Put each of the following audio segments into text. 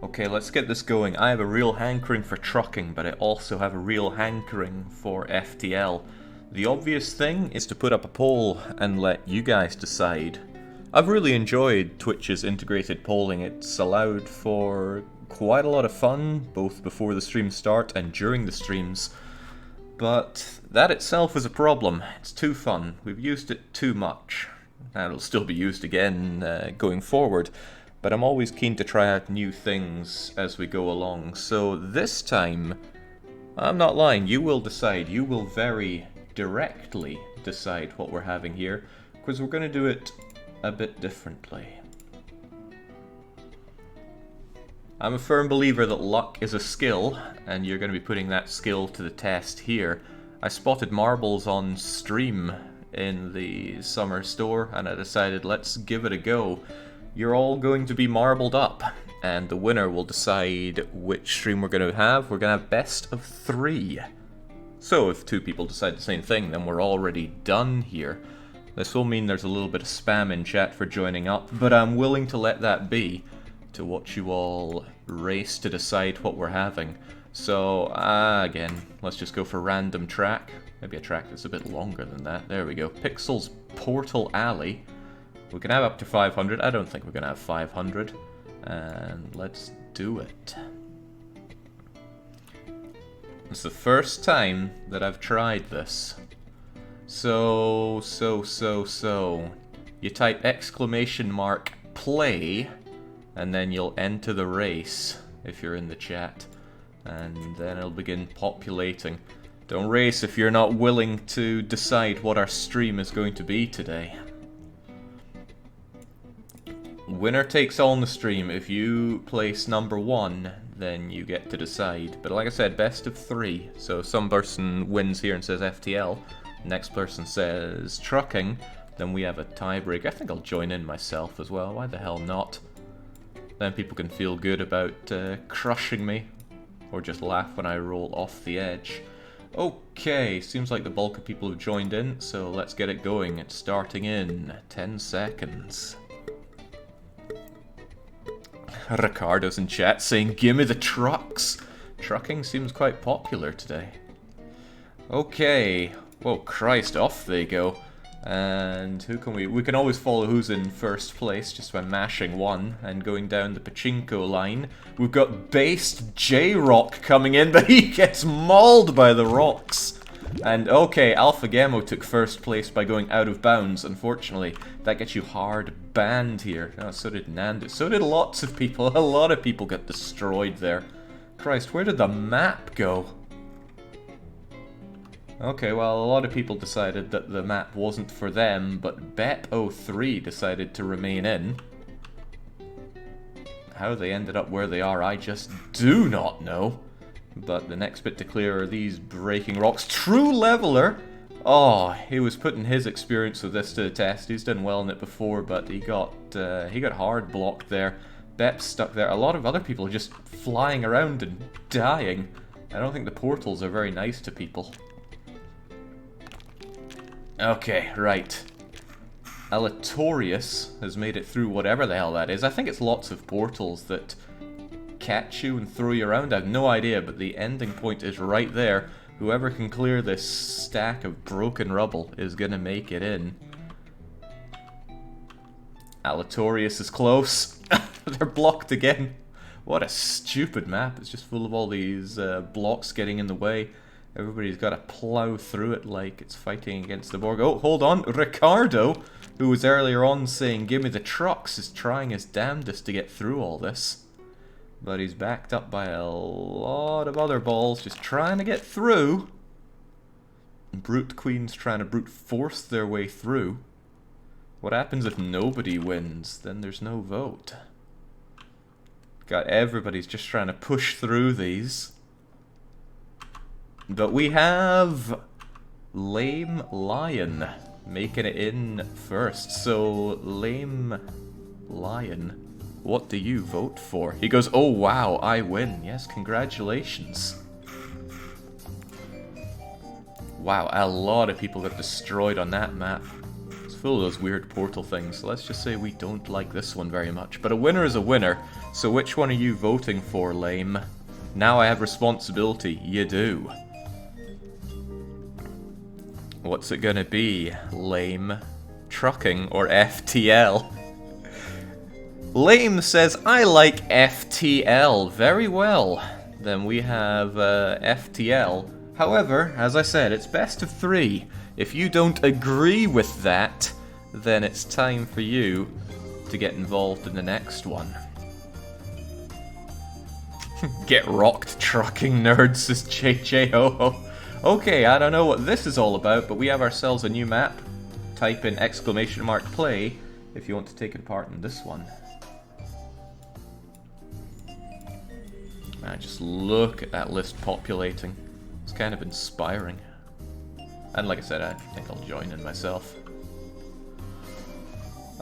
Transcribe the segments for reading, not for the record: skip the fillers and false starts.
Okay, let's get this going. I have a real hankering for trucking, but I also have a real hankering for FTL. The obvious thing is to put up a poll and let you guys decide. I've really enjoyed Twitch's integrated polling. It's allowed for quite a lot of fun, both before the streams start and during the streams. But that itself is a problem. It's too fun. We've used it too much. And it'll still be used again going forward. But I'm always keen to try out new things as we go along. So this time, I'm not lying, you will decide. You will very directly decide what we're having here, because we're going to do it a bit differently. I'm a firm believer that luck is a skill, and you're going to be putting that skill to the test here. I spotted marbles on stream in the summer store, and I decided let's give it a go. You're all going to be marbled up, and the winner will decide which stream we're going to have. We're going to have best of 3. So if 2 people decide the same thing, then we're already done here. This will mean there's a little bit of spam in chat for joining up, but I'm willing to let that be to watch you all race to decide what we're having. So, again, let's just go for random track. Maybe a track that's a bit longer than that. There we go. Pixel's Portal Alley. We can have up to 500. I don't think we're going to have 500. And let's do it. It's the first time that I've tried this. So. You type !play, and then you'll enter the race if you're in the chat. And then it'll begin populating. Don't race if you're not willing to decide what our stream is going to be today. Winner takes all in the stream. If you place number 1, then you get to decide. But like I said, best of 3. So some person wins here and says FTL. Next person says trucking. Then we have a tiebreak. I think I'll join in myself as well. Why the hell not? Then people can feel good about crushing me. Or just laugh when I roll off the edge. Okay, seems like the bulk of people have joined in. So let's get it going. It's starting in 10 seconds. Ricardo's in chat saying, gimme the trucks. Trucking seems quite popular today. Okay. Whoa, Christ, off they go. And who can we can always follow who's in first place just by mashing 1 and going down the pachinko line. We've got based J-Rock coming in, but he gets mauled by the rocks. And okay, Alpha Gemo took first place by going out of bounds. Unfortunately, that gets you hard banned here. Oh, so did Nandus. So did lots of people. A lot of people got destroyed there. Christ, where did the map go? Okay, well, a lot of people decided that the map wasn't for them, but Bep03 decided to remain in. How they ended up where they are, I just do not know. But the next bit to clear are these breaking rocks. True Leveler! Oh, he was putting his experience with this to the test. He's done well in it before, but he got hard blocked there. Bep's stuck there. A lot of other people are just flying around and dying. I don't think the portals are very nice to people. Okay, right. Alatorius has made it through whatever the hell that is. I think it's lots of portals that catch you and throw you around. I have no idea, but the ending point is right there. Whoever can clear this stack of broken rubble is gonna make it in. Alatorius is close. They're blocked again. What a stupid map. It's just full of all these blocks getting in the way. Everybody's got to plow through it like it's fighting against the Borg. Oh, hold on. Ricardo, who was earlier on saying, give me the trucks, is trying his damnedest to get through all this. But he's backed up by a lot of other balls just trying to get through. Brute Queen's trying to brute force their way through. What happens if nobody wins? Then there's no vote. Got everybody's just trying to push through these. But we have Lame Lion making it in first. So, Lame Lion, what do you vote for? He goes, oh wow, I win. Yes, congratulations. Wow, a lot of people got destroyed on that map. It's full of those weird portal things. So let's just say we don't like this one very much. But a winner is a winner. So which one are you voting for, lame? Now I have responsibility. You do. What's it gonna be, lame? Trucking or FTL? Lame says, I like FTL. Very well. Then we have FTL. However, as I said, it's best of 3. If you don't agree with that, then it's time for you to get involved in the next one. Get rocked, trucking nerds, says JJO. Okay, I don't know what this is all about, but we have ourselves a new map. Type in !play if you want to take part in this one. Man, just look at that list populating. It's kind of inspiring. And like I said, I think I'll join in myself.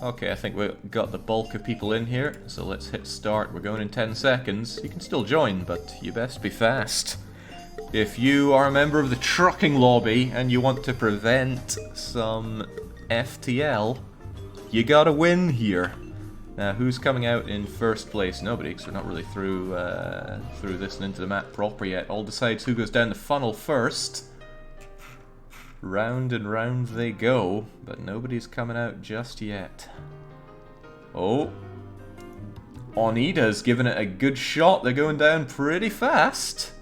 Okay, I think we've got the bulk of people in here, so let's hit start. We're going in 10 seconds. You can still join, but you best be fast. If you are a member of the trucking lobby and you want to prevent some FTL, you gotta win here. Now, who's coming out in first place? Nobody, because we're not really through this and into the map proper yet. All decides who goes down the funnel first. Round and round they go, but nobody's coming out just yet. Oh. Onita's giving it a good shot. They're going down pretty fast.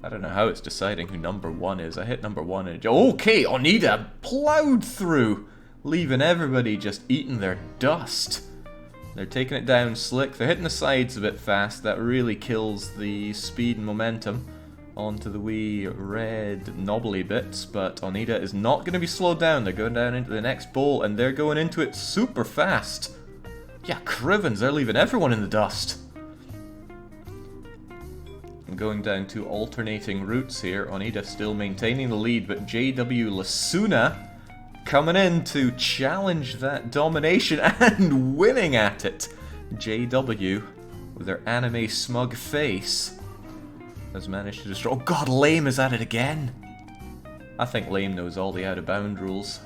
I don't know how it's deciding who number 1 is. I hit number 1 and... Okay, Onita plowed through, leaving everybody just eating their dust. They're taking it down slick. They're hitting the sides a bit fast. That really kills the speed and momentum onto the wee red knobbly bits, but Onita is not going to be slowed down. They're going down into the next bowl, and they're going into it super fast. Yeah, Crivens, they're leaving everyone in the dust. I'm going down to alternating routes here. Onita still maintaining the lead, but JW Lasuna coming in to challenge that domination and winning at it. JW, with their anime smug face, has managed to destroy... Oh god, Lame is at it again! I think Lame knows all the out-of-bound rules.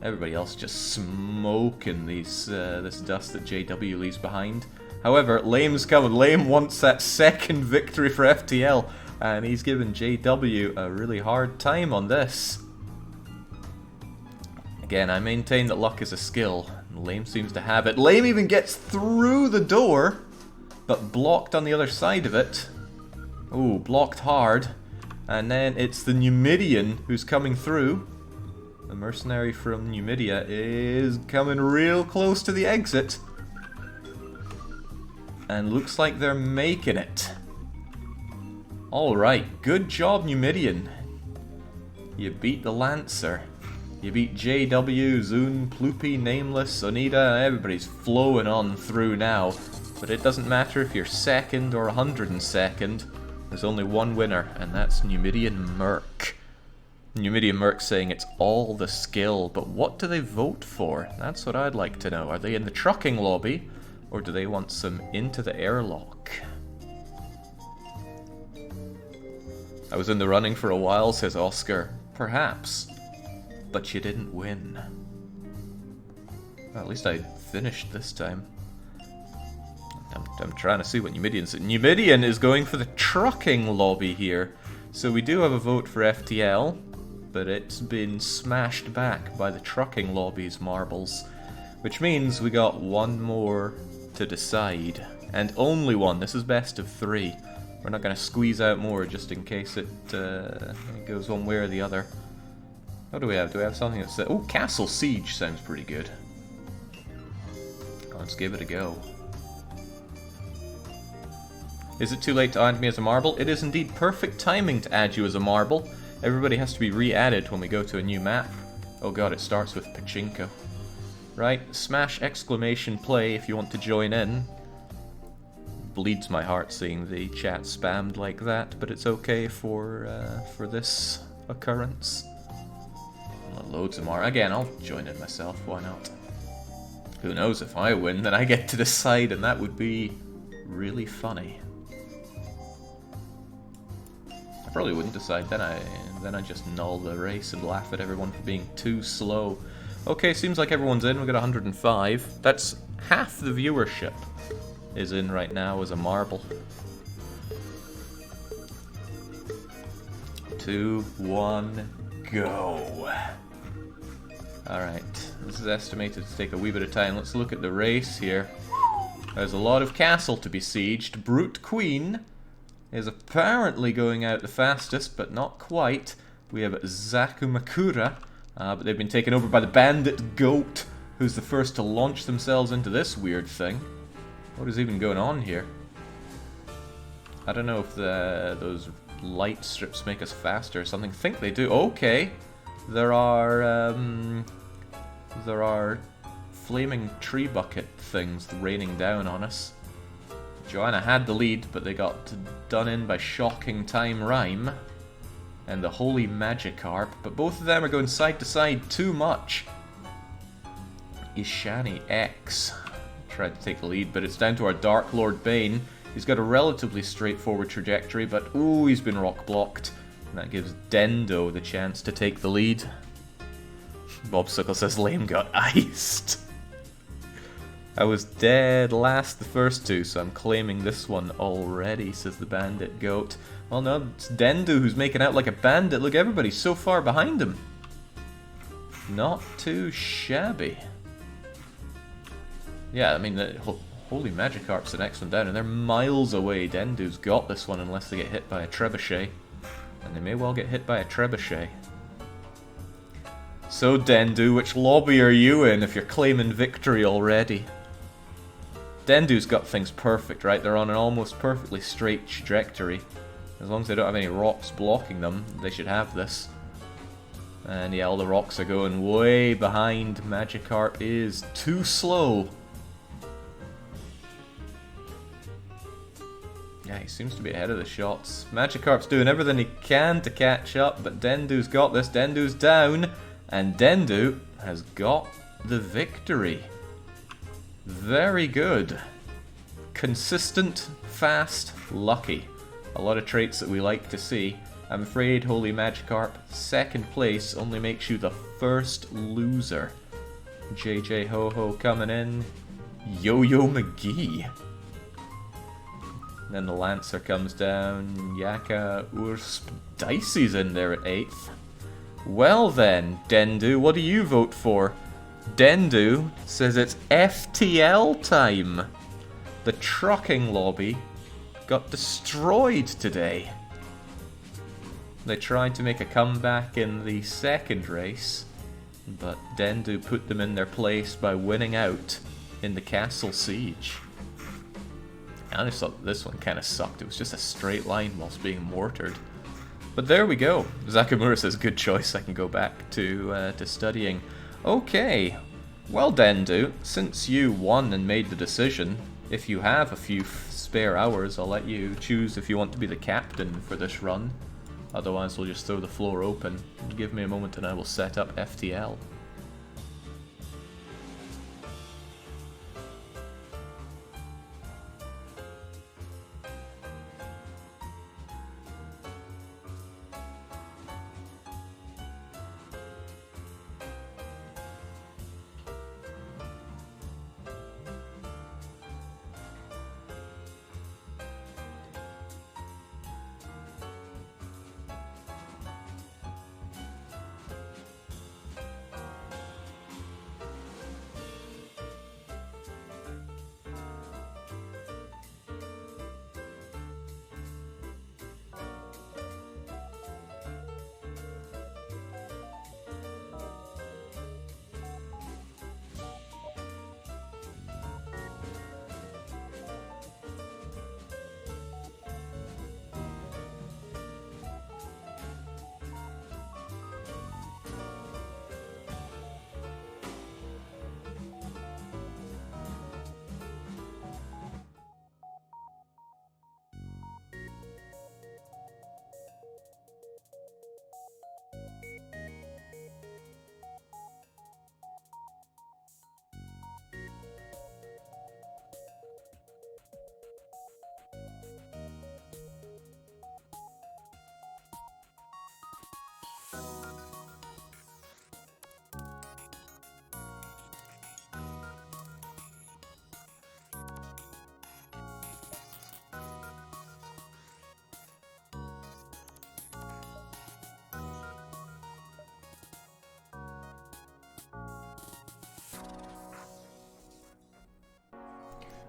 Everybody else just smoking this dust that JW leaves behind. However, Lame's coming. Lame wants that second victory for FTL, and he's given JW a really hard time on this. Again, I maintain that luck is a skill, and Lame seems to have it. Lame even gets through the door, but blocked on the other side of it. Ooh, blocked hard. And then it's the Numidian who's coming through. The mercenary from Numidia is coming real close to the exit. And looks like they're making it. Alright, good job, Numidian. You beat the Lancer. You beat JW, Zune, Ploopy, Nameless, Onita. Everybody's flowing on through now. But it doesn't matter if you're second or 102nd. There's only one winner, and that's Numidian Merc. Numidian Merc saying it's all the skill, but what do they vote for? That's what I'd like to know. Are they in the trucking lobby, or do they want some into the airlock? I was in the running for a while, says Oscar. Perhaps. But you didn't win. Well, at least I finished this time. I'm trying to see what Numidian's... Numidian is going for the trucking lobby here. So we do have a vote for FTL, but it's been smashed back by the trucking lobby's marbles. Which means we got one more to decide. And only one. This is best of 3. We're not going to squeeze out more just in case it goes one way or the other. What do we have? Do we have something that says... Oh, Castle Siege sounds pretty good. Let's give it a go. Is it too late to add me as a marble? It is indeed perfect timing to add you as a marble. Everybody has to be re-added when we go to a new map. Oh god, it starts with Pachinko. Right, smash !play if you want to join in. Bleeds my heart seeing the chat spammed like that, but it's okay for this occurrence. Loads of more. Again, I'll join in myself, why not? Who knows, if I win, then I get to decide, and that would be really funny. I probably wouldn't decide, then I just null the race and laugh at everyone for being too slow. Okay, seems like everyone's in. We got 105. That's half the viewership is in right now as a marble. 2, 1, go. Alright, this is estimated to take a wee bit of time. Let's look at the race here. There's a lot of castle to be sieged. Brute Queen is apparently going out the fastest, but not quite. We have Zakumakura, but they've been taken over by the Bandit Goat, who's the first to launch themselves into this weird thing. What is even going on here? I don't know if those light strips make us faster or something. I think they do. Okay. There are flaming tree bucket things raining down on us. Joanna had the lead, but they got done in by Shocking Time Rhyme and the Holy Magikarp, but both of them are going side to side too much. Ishani X tried to take the lead, but it's down to our Dark Lord Bane. He's got a relatively straightforward trajectory, but ooh, he's been rock blocked. And that gives Dendo the chance to take the lead. Bobsicle says Lame got iced. I was dead last the first two, so I'm claiming this one already, says the Bandit Goat. Well, no, it's Dendo who's making out like a bandit. Look, everybody's so far behind him. Not too shabby. Yeah, I mean, the Holy Magikarp's the next one down, and they're miles away. Dendo's got this one unless they get hit by a trebuchet. And they may well get hit by a trebuchet. So, Dendo, which lobby are you in if you're claiming victory already? Dendo's got things perfect, right? They're on an almost perfectly straight trajectory. As long as they don't have any rocks blocking them, they should have this. And yeah, all the rocks are going way behind. Magikarp is too slow. Yeah, he seems to be ahead of the shots. Magikarp's doing everything he can to catch up, but Dendo's got this. Dendo's down, and Dendo has got the victory. Very good. Consistent, fast, lucky. A lot of traits that we like to see. I'm afraid Holy Magikarp, second place, only makes you the first loser. JJ Ho-Ho coming in. Yo-Yo McGee. Then the Lancer comes down. Yaka Ursp Dicey's in there at 8th. Well then, Dendo, what do you vote for? Dendo says it's FTL time. The trucking lobby got destroyed today. They tried to make a comeback in the second race, but Dendo put them in their place by winning out in the castle siege. I just thought this one kind of sucked. It was just a straight line whilst being mortared. But there we go. Zakamura says, good choice, I can go back to studying. Okay, well Dendo, since you won and made the decision, if you have a few spare hours, I'll let you choose if you want to be the captain for this run. Otherwise, we'll just throw the floor open. Give me a moment and I will set up FTL.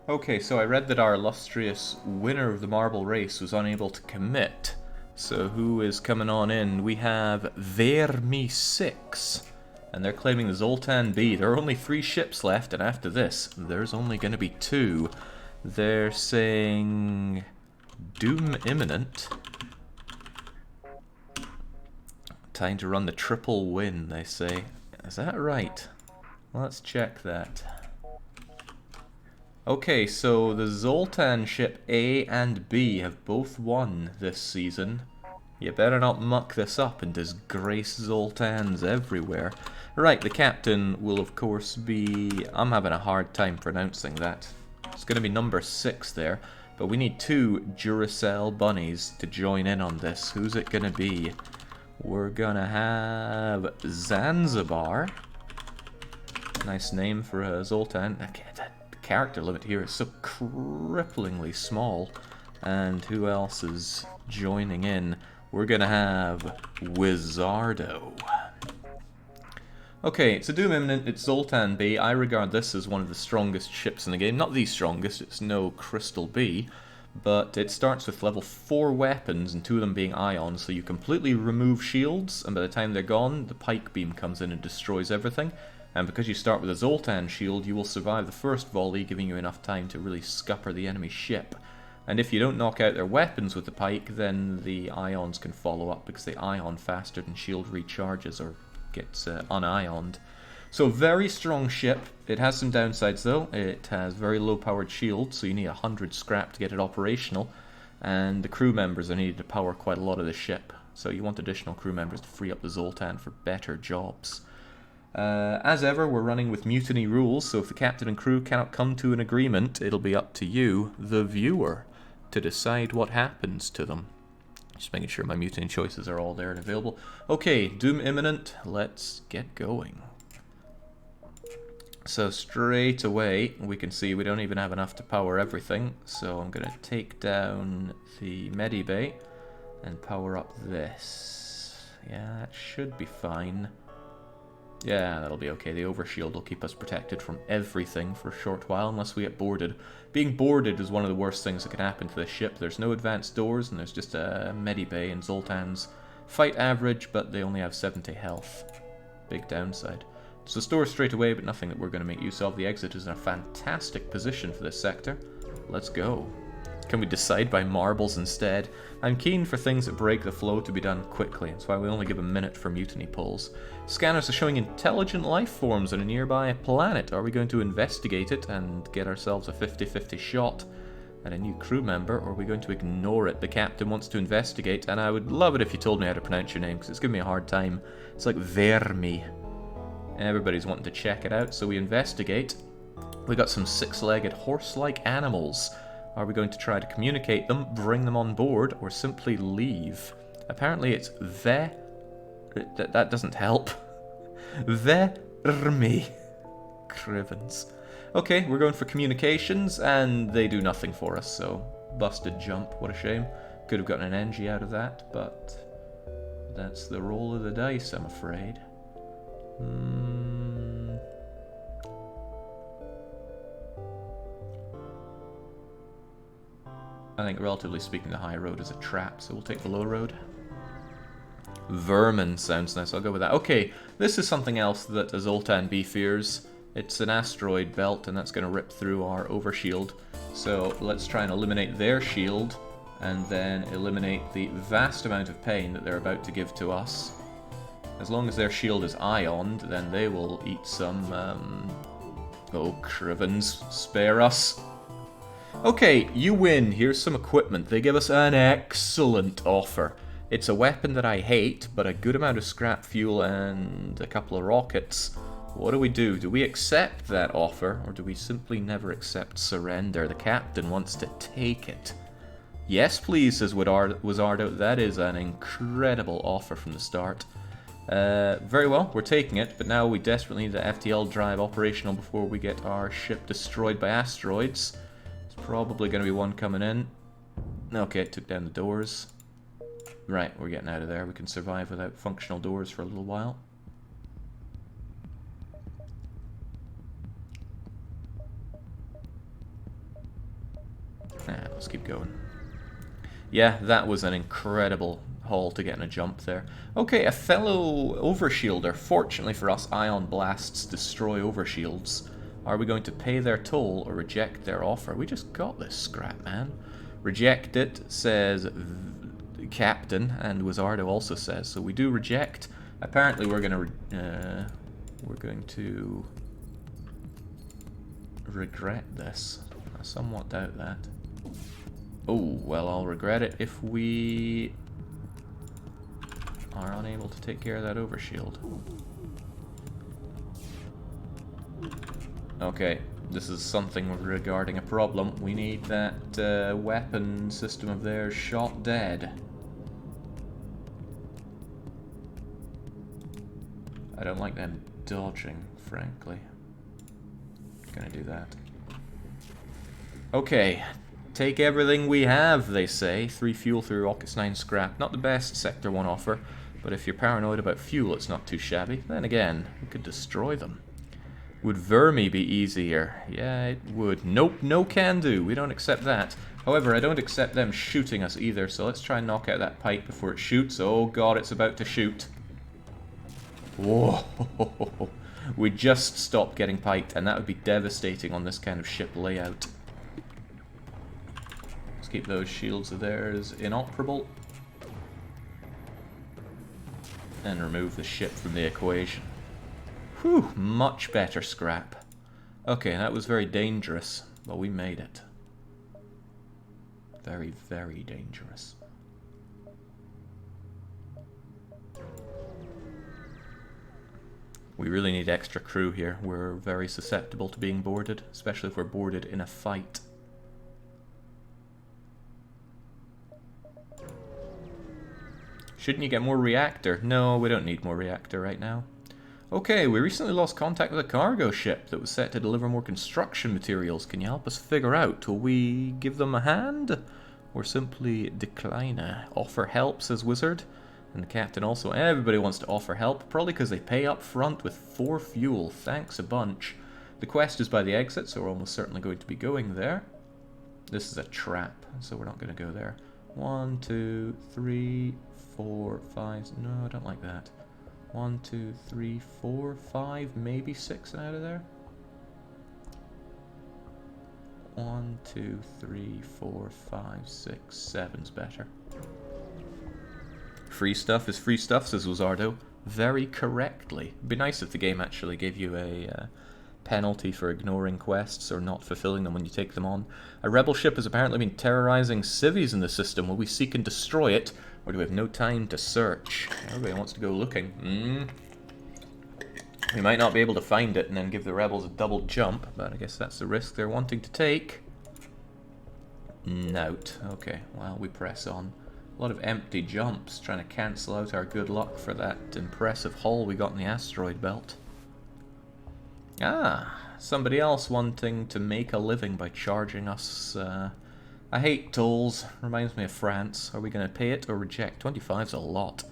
Okay, so I read that our illustrious winner of the marble race was unable to commit. So who is coming on in? We have Vermi 6. And they're claiming the Zoltan B. There are only 3 ships left, and after this, there's only going to be 2. They're saying doom imminent. Time to run the triple win, they say. Is that right? Let's check that. Okay, so the Zoltan ship A and B have both won this season. You better not muck this up and disgrace Zoltans everywhere. Right, the captain will of course be... I'm having a hard time pronouncing that. It's going to be number 6 there. But we need 2 Duracell bunnies to join in on this. Who's it going to be? We're going to have Zanzibar. Nice name for a Zoltan. Okay, that character limit here is so cripplingly small. And who else is joining in? We're gonna have Wizardo. Okay, it's a Doom Imminent, it's Zoltan B. I regard this as one of the strongest ships in the game. Not the strongest, it's no Crystal B. But it starts with level 4 weapons, and 2 of them being ions, so you completely remove shields, and by the time they're gone, the pike beam comes in and destroys everything. And because you start with a Zoltan shield, you will survive the first volley, giving you enough time to really scupper the enemy ship. And if you don't knock out their weapons with the pike, then the ions can follow up, because they ion faster than shield recharges or gets unioned. So very strong ship. It has some downsides though. It has very low powered shields, so you need 100 scrap to get it operational. And the crew members are needed to power quite a lot of the ship. So you want additional crew members to free up the Zoltan for better jobs. As ever, we're running with mutiny rules, so if the captain and crew cannot come to an agreement, it'll be up to you, the viewer, to decide what happens to them. Just making sure my mutiny choices are all there and available. Okay, Doom imminent, let's get going. So straight away, we can see we don't even have enough to power everything, so I'm going to take down the Medibay and power up this. Yeah, that should be fine. Yeah, that'll be okay. The overshield will keep us protected from everything for a short while, unless we get boarded. Being boarded is one of the worst things that can happen to this ship. There's no advanced doors, and there's just a Medibay, and Zoltans fight average, but they only have 70 health. Big downside. So store straight away, but nothing that we're going to make use of. The exit is in a fantastic position for this sector. Let's go. Can we decide by marbles instead? I'm keen for things that break the flow to be done quickly. That's why we only give a minute for mutiny pulls. Scanners are showing intelligent life forms on a nearby planet. Are we going to investigate it and get ourselves a 50-50 shot at a new crew member, or are we going to ignore it? The captain wants to investigate, and I would love it if you told me how to pronounce your name, because it's giving me a hard time. It's like Vermi. Everybody's wanting to check it out, so we investigate. We got some 6-legged horse-like animals. Are we going to try to communicate them, bring them on board, or simply leave? Apparently it's that doesn't help. Vermi. Crivens. Okay, we're going for communications, and they do nothing for us, so busted jump, what a shame. Could have gotten an NG out of that, but that's the roll of the dice, I'm afraid. I think, relatively speaking, the high road is a trap, so we'll take the low road. Vermin sounds nice, I'll go with that. Okay, this is something else that a Zoltan B fears. It's an asteroid belt, and that's going to rip through our overshield. So let's try and eliminate their shield, and then eliminate the vast amount of pain that they're about to give to us. As long as their shield is ioned, then they will eat some, oh, Crivens, spare us. Okay, you win. Here's some equipment. They give us an excellent offer. It's a weapon that I hate, but a good amount of scrap fuel and a couple of rockets. What do? Do we accept that offer, or do we simply never accept surrender? The captain wants to take it. Yes, please, says Wizardo. That is an incredible offer from the start. Very well, we're taking it, but now we desperately need the FTL drive operational before we get our ship destroyed by asteroids. There's probably going to be one coming in. Okay, it took down the doors. Right, we're getting out of there. We can survive without functional doors for a little while. Let's keep going. Yeah, that was an incredible haul to get in a jump there. Okay, a fellow overshielder. Fortunately for us, ion blasts destroy overshields. Are we going to pay their toll or reject their offer? We just got this scrap, man. Reject it, says Captain, and Wizardo also says. So we do reject. Apparently we're going to regret this. I somewhat doubt that. Oh, well, I'll regret it if we are unable to take care of that overshield. Okay, this is something regarding a problem. We need that weapon system of theirs shot dead. I don't like them dodging, frankly. Gonna do that. Okay. Take everything we have, they say. 3 fuel, 3 rockets, 9 scrap. Not the best Sector 1 offer, but if you're paranoid about fuel, it's not too shabby. Then again, we could destroy them. Would Vermi be easier? Yeah, it would. Nope, no can do. We don't accept that. However, I don't accept them shooting us either, so let's try and knock out that pike before it shoots. Oh god, it's about to shoot. Whoa. We just stopped getting piked, and that would be devastating on this kind of ship layout. Let's keep those shields of theirs inoperable. And remove the ship from the equation. Whew, much better scrap. Okay, that was very dangerous, but we made it. Very, very dangerous. We really need extra crew here. We're very susceptible to being boarded, especially if we're boarded in a fight. Shouldn't you get more reactor? No, we don't need more reactor right now. Okay, we recently lost contact with a cargo ship that was set to deliver more construction materials. Can you help us figure out? Will we give them a hand? Or simply decline? Offer help, says Wizard. And the captain also. Everybody wants to offer help, probably because they pay up front with 4 fuel. Thanks a bunch. The quest is by the exit, so we're almost certainly going to be going there. This is a trap, so we're not going to go there. 1, 2, 3, 4, 5. No, I don't like that. 1, 2, 3, 4, 5, maybe 6 out of there. 1, 2, 3, 4, 5, 6, 7's better. Free stuff is free stuff, says Wizardo. Very correctly. It'd be nice if the game actually gave you a penalty for ignoring quests or not fulfilling them when you take them on. A rebel ship has apparently been terrorizing civvies in the system. Will we seek and destroy it, or do we have no time to search? Everybody wants to go looking. We might not be able to find it and then give the rebels a double jump, but I guess that's the risk they're wanting to take. Note. Okay, well, we press on. A lot of empty jumps, trying to cancel out our good luck for that impressive haul we got in the asteroid belt. Ah, somebody else wanting to make a living by charging us. I hate tolls. Reminds me of France. Are we going to pay it or reject? 25's a lot.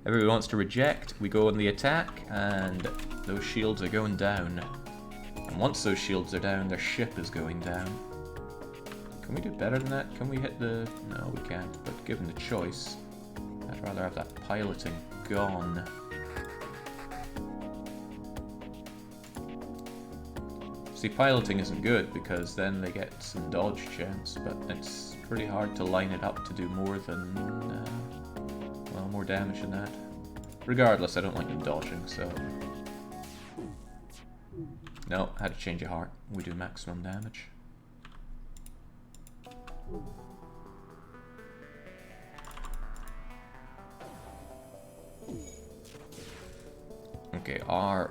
Everybody wants to reject. We go on the attack, and those shields are going down. And once those shields are down, their ship is going down. Can we do better than that? Can we hit the... No, we can't, but given the choice, I'd rather have that piloting gone. See, piloting isn't good because then they get some dodge chance, but it's pretty hard to line it up to do more than, well, more damage than that. Regardless, I don't like them dodging, so... No, I had to change a heart. We do maximum damage. Okay, our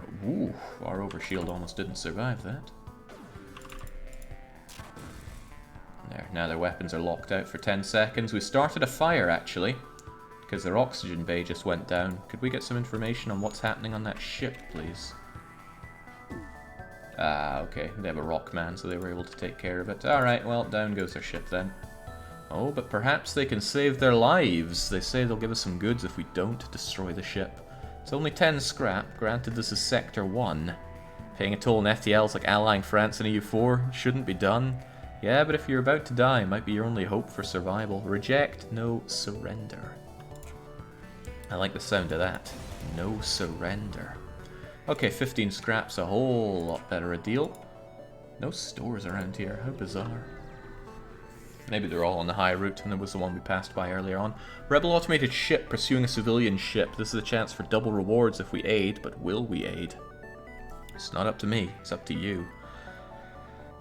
overshield almost didn't survive that. There, now their weapons are locked out for 10 seconds. We started a fire, actually, because their oxygen bay just went down. Could we get some information on what's happening on that ship, please? Ah, okay, they have a rockman, so they were able to take care of it. Alright, well, down goes their ship then. Oh, but perhaps they can save their lives. They say they'll give us some goods if we don't destroy the ship. It's only 10 scrap. Granted, this is Sector 1. Paying a toll in FTLs like allying France and EU4 shouldn't be done. Yeah, but if you're about to die, it might be your only hope for survival. Reject, no surrender. I like the sound of that. No surrender. Okay, 15 scraps, a whole lot better a deal. No stores around here, how bizarre. Maybe they're all on the high route and there was the one we passed by earlier on. Rebel automated ship pursuing a civilian ship. This is a chance for double rewards if we aid, but will we aid? It's not up to me, it's up to you.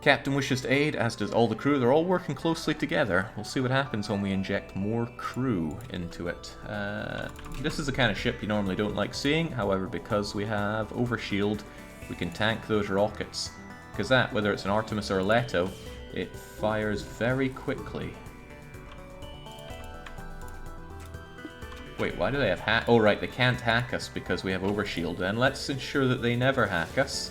Captain wishes to aid, as does all the crew. They're all working closely together. We'll see what happens when we inject more crew into it. This is the kind of ship you normally don't like seeing. However, because we have overshield, we can tank those rockets. Because that, whether it's an Artemis or a Leto, it fires very quickly. Wait, why do they have hack? Oh right, they can't hack us because we have overshield. Then let's ensure that they never hack us.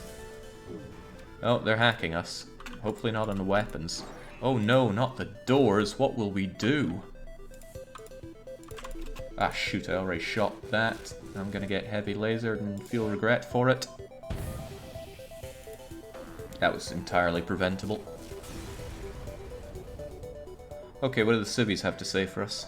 Oh, they're hacking us. Hopefully not on the weapons. Oh no, not the doors. What will we do? Ah shoot, I already shot that. I'm gonna get heavy lasered and feel regret for it. That was entirely preventable. Okay, what do the civvies have to say for us?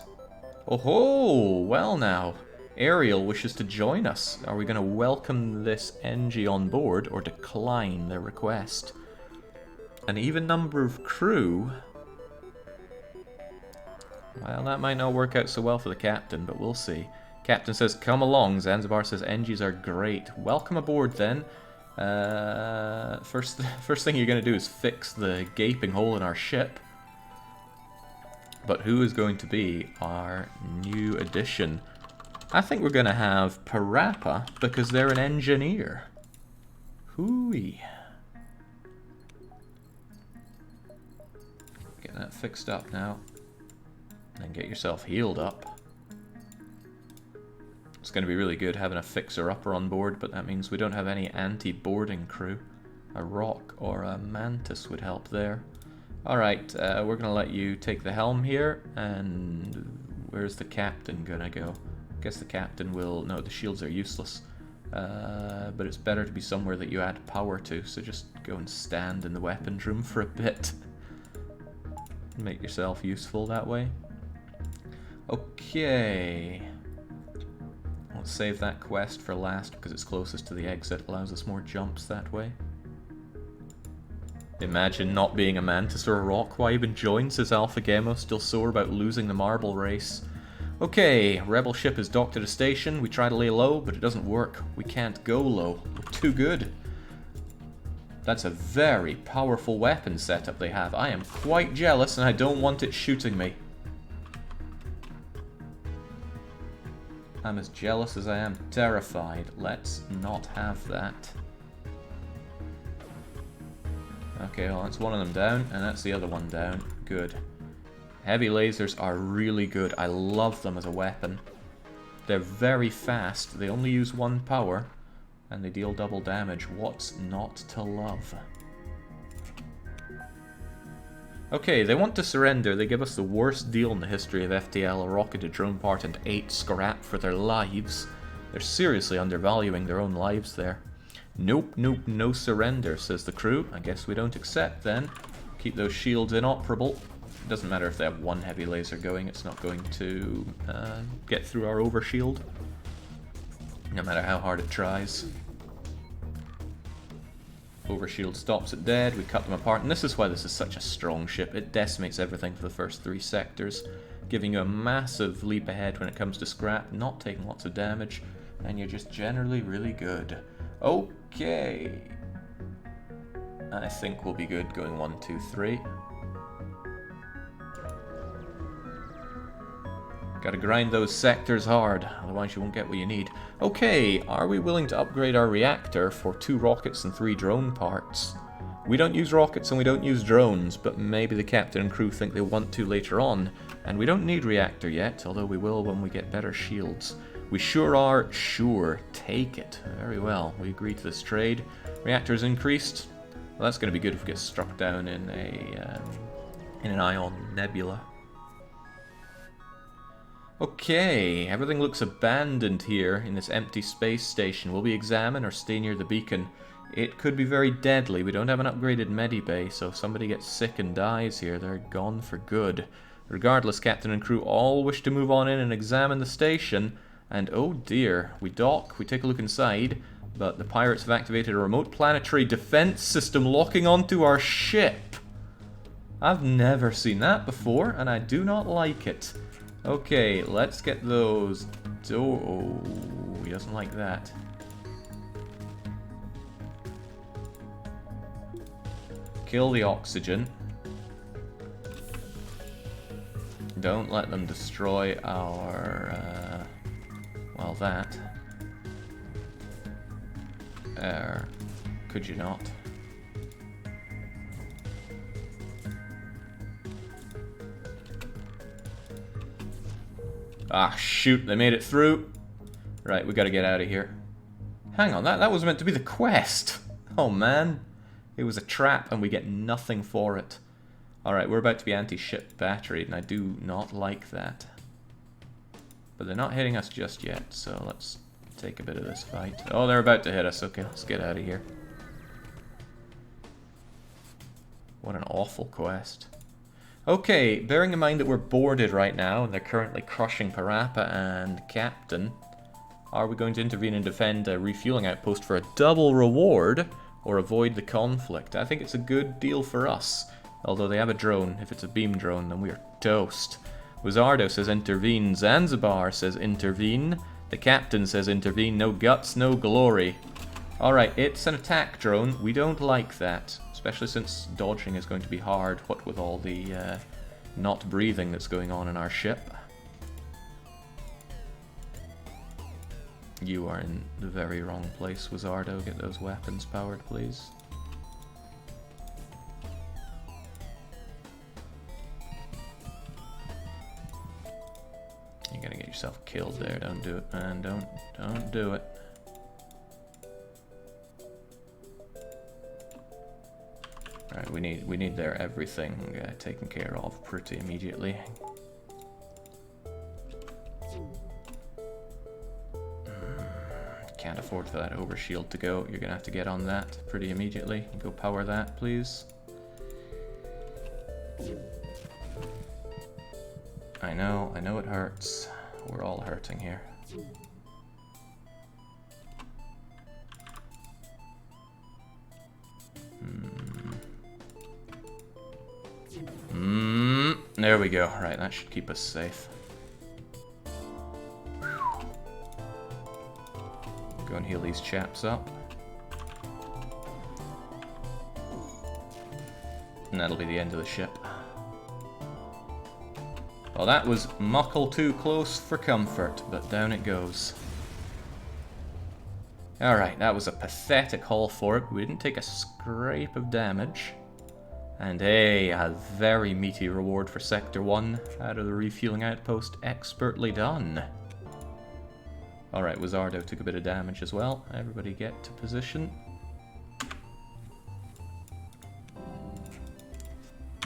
Oh ho! Well now, Ariel wishes to join us. Are we going to welcome this NG on board or decline their request? An even number of crew? Well, that might not work out so well for the captain, but we'll see. Captain says, come along. Zanzibar says, NGs are great. Welcome aboard then. First thing you're going to do is fix the gaping hole in our ship. But who is going to be our new addition? I think we're going to have Parappa, because they're an engineer. Hooey. Get that fixed up now. And get yourself healed up. It's going to be really good having a fixer-upper on board, but that means we don't have any anti-boarding crew. A rock or a mantis would help there. Alright, we're going to let you take the helm here, and where's the captain going to go? I guess the captain will... No, the shields are useless. But it's better to be somewhere that you add power to, so just go and stand in the weapons room for a bit. Make yourself useful that way. Okay. Let's save that quest for last, because it's closest to the exit. Allows us more jumps that way. Imagine not being a mantis or a rock. Why even join, says Alpha Gemo, still sore about losing the marble race. Okay, rebel ship is docked at a station. We try to lay low, but it doesn't work. We can't go low. We're too good. That's a very powerful weapon setup they have. I am quite jealous, and I don't want it shooting me. I'm as jealous as I am terrified. Let's not have that. Okay, well that's one of them down, and that's the other one down. Good. Heavy lasers are really good. I love them as a weapon. They're very fast. They only use one power, and they deal double damage. What's not to love? Okay, they want to surrender. They give us the worst deal in the history of FTL, a rocketed drone part and 8 scrap for their lives. They're seriously undervaluing their own lives there. Nope, nope, no surrender, says the crew. I guess we don't accept then. Keep those shields inoperable. It doesn't matter if they have one heavy laser going, it's not going to get through our overshield. No matter how hard it tries. Overshield stops it dead, we cut them apart, and this is why this is such a strong ship. It decimates everything for the first 3 sectors, giving you a massive leap ahead when it comes to scrap, not taking lots of damage, and you're just generally really good. Okay. I think we'll be good going 1, 2, 3. Gotta grind those sectors hard, otherwise you won't get what you need. Okay, are we willing to upgrade our reactor for 2 rockets and 3 drone parts? We don't use rockets and we don't use drones, but maybe the captain and crew think they want to later on. And we don't need reactor yet, although we will when we get better shields. We sure are. Sure, take it. Very well, we agree to this trade. Reactors increased. Well, that's going to be good if we get struck down in an ion nebula. Okay, everything looks abandoned here in this empty space station. Will we examine or stay near the beacon? it could be very deadly. We don't have an upgraded medibay, so if somebody gets sick and dies here, they're gone for good. Regardless, Captain and crew all wish to move on in and examine the station. And oh dear, we dock, we take a look inside, but the pirates have activated a remote planetary defense system locking onto our ship. I've never seen that before, and I do not like it. Okay, let's get those... Oh, he doesn't like that. Kill the oxygen. Don't let them destroy our... well, that. Could you not? Ah, shoot, they made it through. Right, we gotta get out of here. Hang on, that was meant to be the quest. Oh, man. It was a trap, and we get nothing for it. Alright, we're about to be anti-ship batteried, and I do not like that. But they're not hitting us just yet, so let's take a bit of this fight. Oh, they're about to hit us. Okay, let's get out of here. What an awful quest. Okay, bearing in mind that we're boarded right now, and they're currently crushing Parappa and Captain, are we going to intervene and defend a refueling outpost for a double reward, or avoid the conflict? I think it's a good deal for us. Although they have a drone. If it's a beam drone, then we're toast. Wizardo says intervene. Zanzibar says intervene. The captain says intervene. No guts, no glory. Alright, it's an attack drone. We don't like that. Especially since dodging is going to be hard, what with all the not breathing that's going on in our ship. You are in the very wrong place, Wizardo. Get those weapons powered, please. You're gonna get yourself killed there. Don't do it, man. Don't do it. Alright, we need their everything taken care of pretty immediately. Can't afford for that overshield to go. You're gonna have to get on that pretty immediately. Go power that, please. I know it hurts. We're all hurting here. There we go. Right, that should keep us safe. Go and heal these chaps up. And that'll be the end of the ship. Well, that was muckle too close for comfort, but down it goes. Alright, that was a pathetic haul for it. We didn't take a scrape of damage. And hey, a very meaty reward for Sector 1 out of the refueling outpost. Expertly done. Alright, Wizardo took a bit of damage as well. Everybody get to position.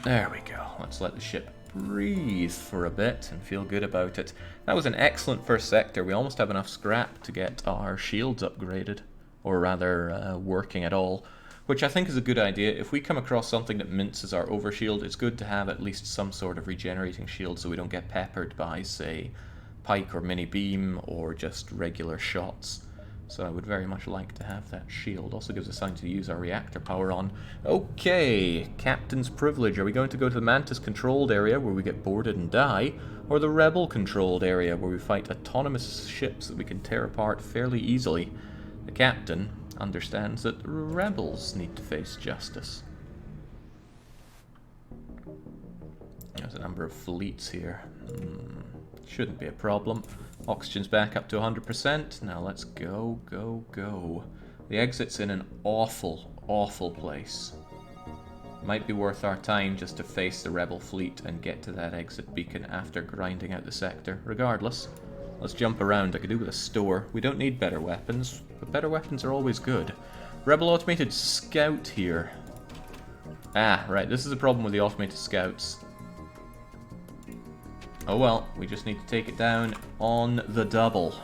There we go. Let's let the ship breathe for a bit and feel good about it. That was an excellent first sector. We almost have enough scrap to get our shields upgraded. Or rather, working at all. Which I think is a good idea. If we come across something that minces our overshield, it's good to have at least some sort of regenerating shield so we don't get peppered by, say, pike or mini beam or just regular shots. So I would very much like to have that shield. Also gives us time to use our reactor power on. Okay, Captain's Privilege. Are we going to go to the Mantis controlled area where we get boarded and die, or the Rebel controlled area where we fight autonomous ships that we can tear apart fairly easily? The Captain understands that rebels need to face justice. There's a number of fleets here. Shouldn't be a problem. Oxygen's back up to 100%. Now let's go, go, go. The exit's in an awful, awful place. Might be worth our time just to face the rebel fleet and get to that exit beacon after grinding out the sector. Regardless, let's jump around. I could do with a store. We don't need better weapons, but better weapons are always good. Rebel automated scout here. Ah, right, this is the problem with the automated scouts. Oh well, we just need to take it down on the double.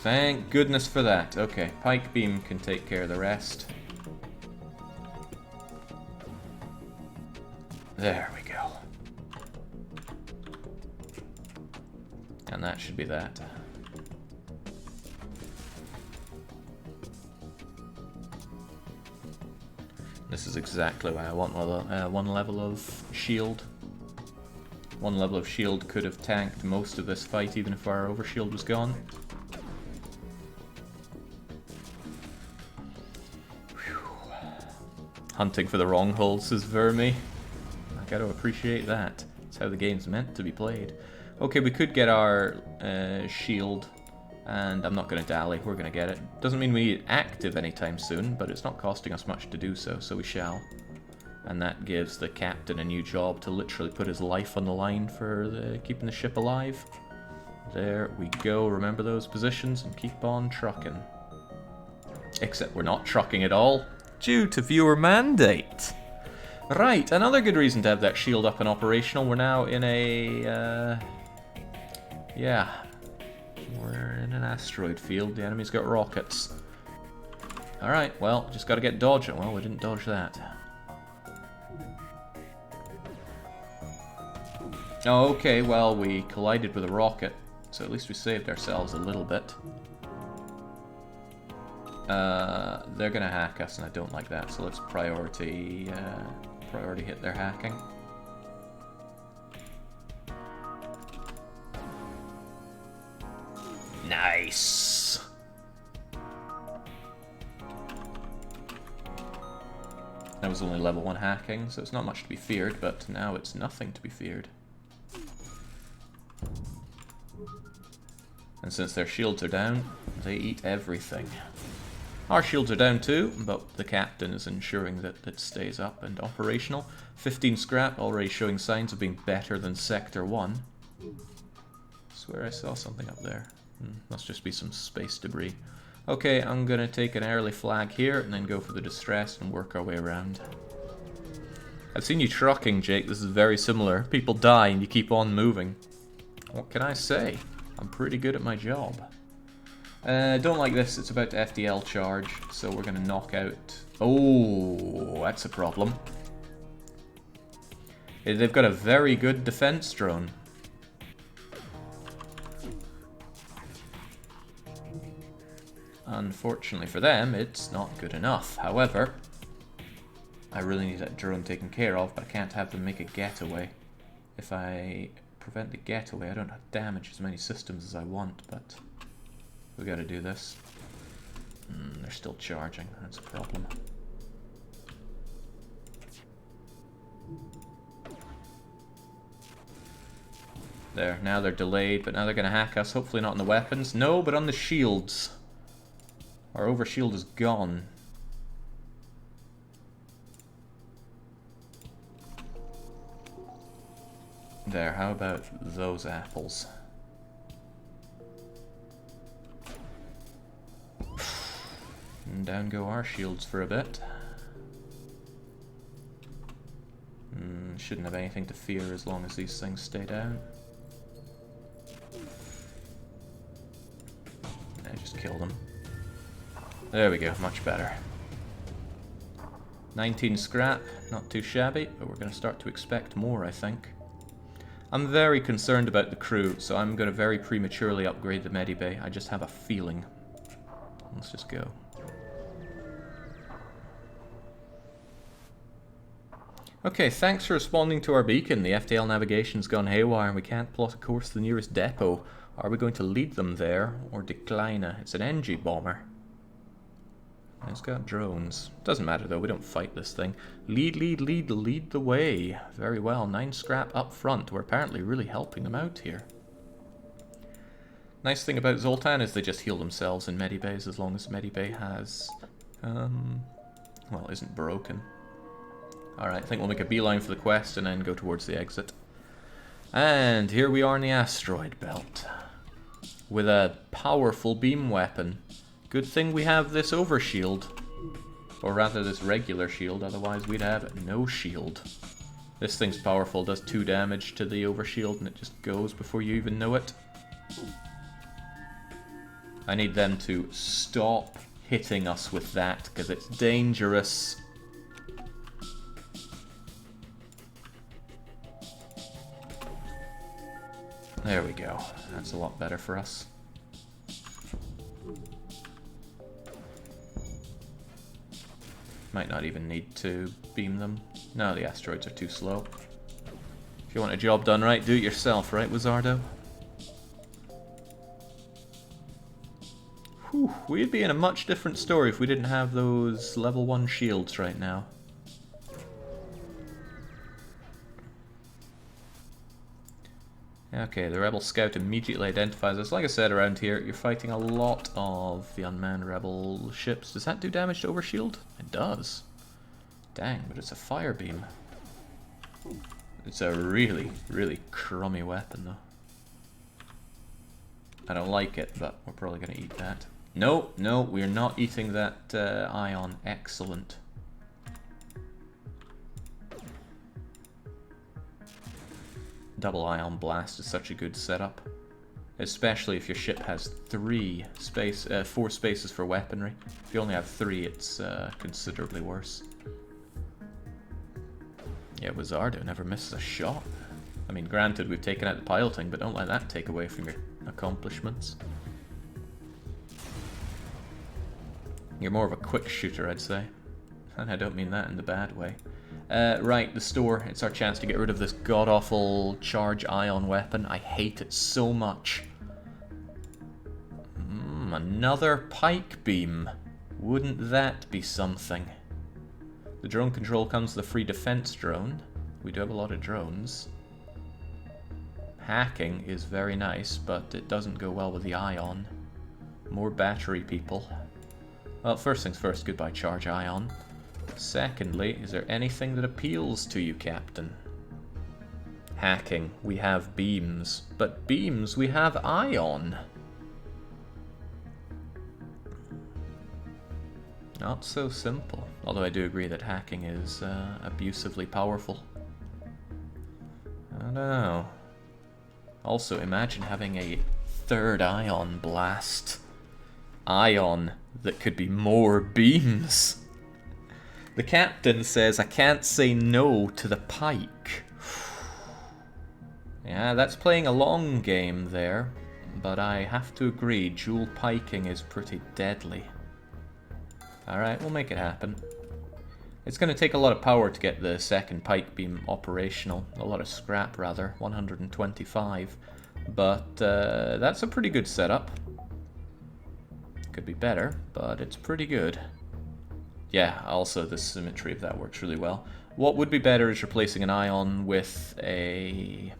Thank goodness for that. Okay, pike beam can take care of the rest. There we go. And that should be that. This is exactly why I want one level of shield. One level of shield could have tanked most of this fight, even if our overshield was gone. Whew. Hunting for the wrong hole, says Vermi. I gotta appreciate that. That's how the game's meant to be played. Okay, we could get our shield, and I'm not gonna dally, we're gonna get it. Doesn't mean we need it active anytime soon, but it's not costing us much to do so, so we shall. And that gives the captain a new job to literally put his life on the line for keeping the ship alive. There we go, remember those positions and keep on trucking. Except we're not trucking at all, due to viewer mandate. Right, another good reason to have that shield up and operational. We're now in a, yeah, we're in an asteroid field. The enemy's got rockets. Alright, well, just gotta get dodging. Well, we didn't dodge that. Oh, okay, well, we collided with a rocket, so at least we saved ourselves a little bit. They're gonna hack us, and I don't like that, so let's priority hit their hacking. Nice! That was only level 1 hacking, so it's not much to be feared, but now it's nothing to be feared. And since their shields are down, they eat everything. Our shields are down too, but the captain is ensuring that it stays up and operational. 15 scrap, already showing signs of being better than Sector 1. I swear I saw something up there. Must just be some space debris. Okay, I'm gonna take an early flag here and then go for the distress and work our way around. I've seen you trucking, Jake. This is very similar. People die and you keep on moving. What can I say? I'm pretty good at my job. Don't like this. It's about to FTL charge, so we're gonna knock out... Oh, that's a problem. They've got a very good defense drone. Unfortunately for them, it's not good enough. However, I really need that drone taken care of, but I can't have them make a getaway. If I prevent the getaway, I don't damage as many systems as I want, but we gotta do this. They're still charging, that's a problem. There, now they're delayed, but now they're gonna hack us. Hopefully not on the weapons. No, but on the shields. Our overshield is gone. There, how about those apples? And down go our shields for a bit. Shouldn't have anything to fear as long as these things stay down. I just killed them. There we go, much better. 19 scrap, not too shabby, but we're going to start to expect more, I think. I'm very concerned about the crew, so I'm going to very prematurely upgrade the medibay. I just have a feeling. Let's just go. Okay, thanks for responding to our beacon. The FTL navigation's gone haywire and we can't plot a course to the nearest depot. Are we going to lead them there or decline it? It's an NG bomber. It's got drones. Doesn't matter though, we don't fight this thing. Lead the way. Very well, 9 scrap up front. We're apparently really helping them out here. Nice thing about Zoltan is they just heal themselves in medibays as long as medibay has, well, isn't broken. Alright, I think we'll make a beeline for the quest and then go towards the exit. And here we are in the asteroid belt. With a powerful beam weapon. Good thing we have this overshield. Or rather this regular shield, otherwise we'd have no shield. This thing's powerful, does 2 damage to the overshield and it just goes before you even know it. I need them to stop hitting us with that, because it's dangerous. There we go. That's a lot better for us. Might not even need to beam them. No, the asteroids are too slow. If you want a job done right, do it yourself, right, Wizardo? Whew, we'd be in a much different story if we didn't have those level 1 shields right now. Okay, the Rebel Scout immediately identifies us. Like I said, around here, you're fighting a lot of the unmanned Rebel ships. Does that do damage to Overshield? It does. Dang, but it's a fire beam. It's a really, really crummy weapon, though. I don't like it, but we're probably going to eat that. No, no, we're not eating that ion. Excellent. Double ion blast is such a good setup, especially if your ship has 4 spaces for weaponry. If you only have 3, it's considerably worse. Yeah, Wizardo never misses a shot. I mean, granted, we've taken out the piloting, but don't let that take away from your accomplishments. You're more of a quick shooter, I'd say. And I don't mean that in the bad way. Right, the store. It's our chance to get rid of this god-awful charge ion weapon. I hate it so much. Another pike beam. Wouldn't that be something? The drone control comes with the free defense drone. We do have a lot of drones. Hacking is very nice, but it doesn't go well with the ion. More battery people. Well, first things first, goodbye charge ion. Secondly, is there anything that appeals to you, Captain? Hacking, we have beams. But beams, we have ion. Not so simple. Although I do agree that hacking is abusively powerful. I don't know. Also, imagine having a third ion blast. Ion that could be more beams. The captain says I can't say no to the pike. Yeah, that's playing a long game there, but I have to agree, dual piking is pretty deadly. Alright, we'll make it happen. It's going to take a lot of power to get the second pike beam operational. A lot of scrap, rather. 125. But that's a pretty good setup. Could be better, but it's pretty good. Yeah, also the symmetry of that works really well. What would be better is replacing an ion with a...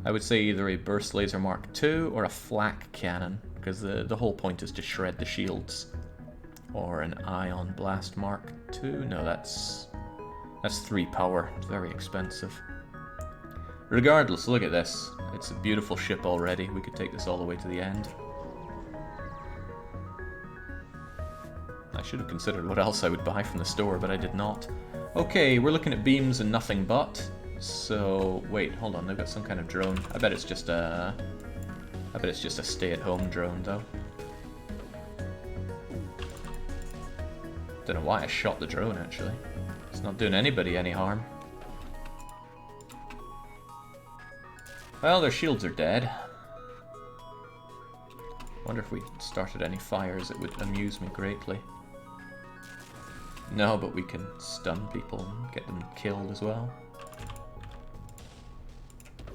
I would say either a Burst Laser Mark II or a Flak Cannon, because the whole point is to shred the shields. Or an Ion Blast Mark II? No, that's 3 power. It's very expensive. Regardless, look at this. It's a beautiful ship already. We could take this all the way to the end. I should have considered what else I would buy from the store, but I did not. Okay, we're looking at beams and nothing but. So, wait, hold on, they've got some kind of drone. I bet it's just a stay-at-home drone, though. Don't know why I shot the drone, actually. It's not doing anybody any harm. Well, their shields are dead. Wonder if we started any fires, it would amuse me greatly. No, but we can stun people and get them killed as well.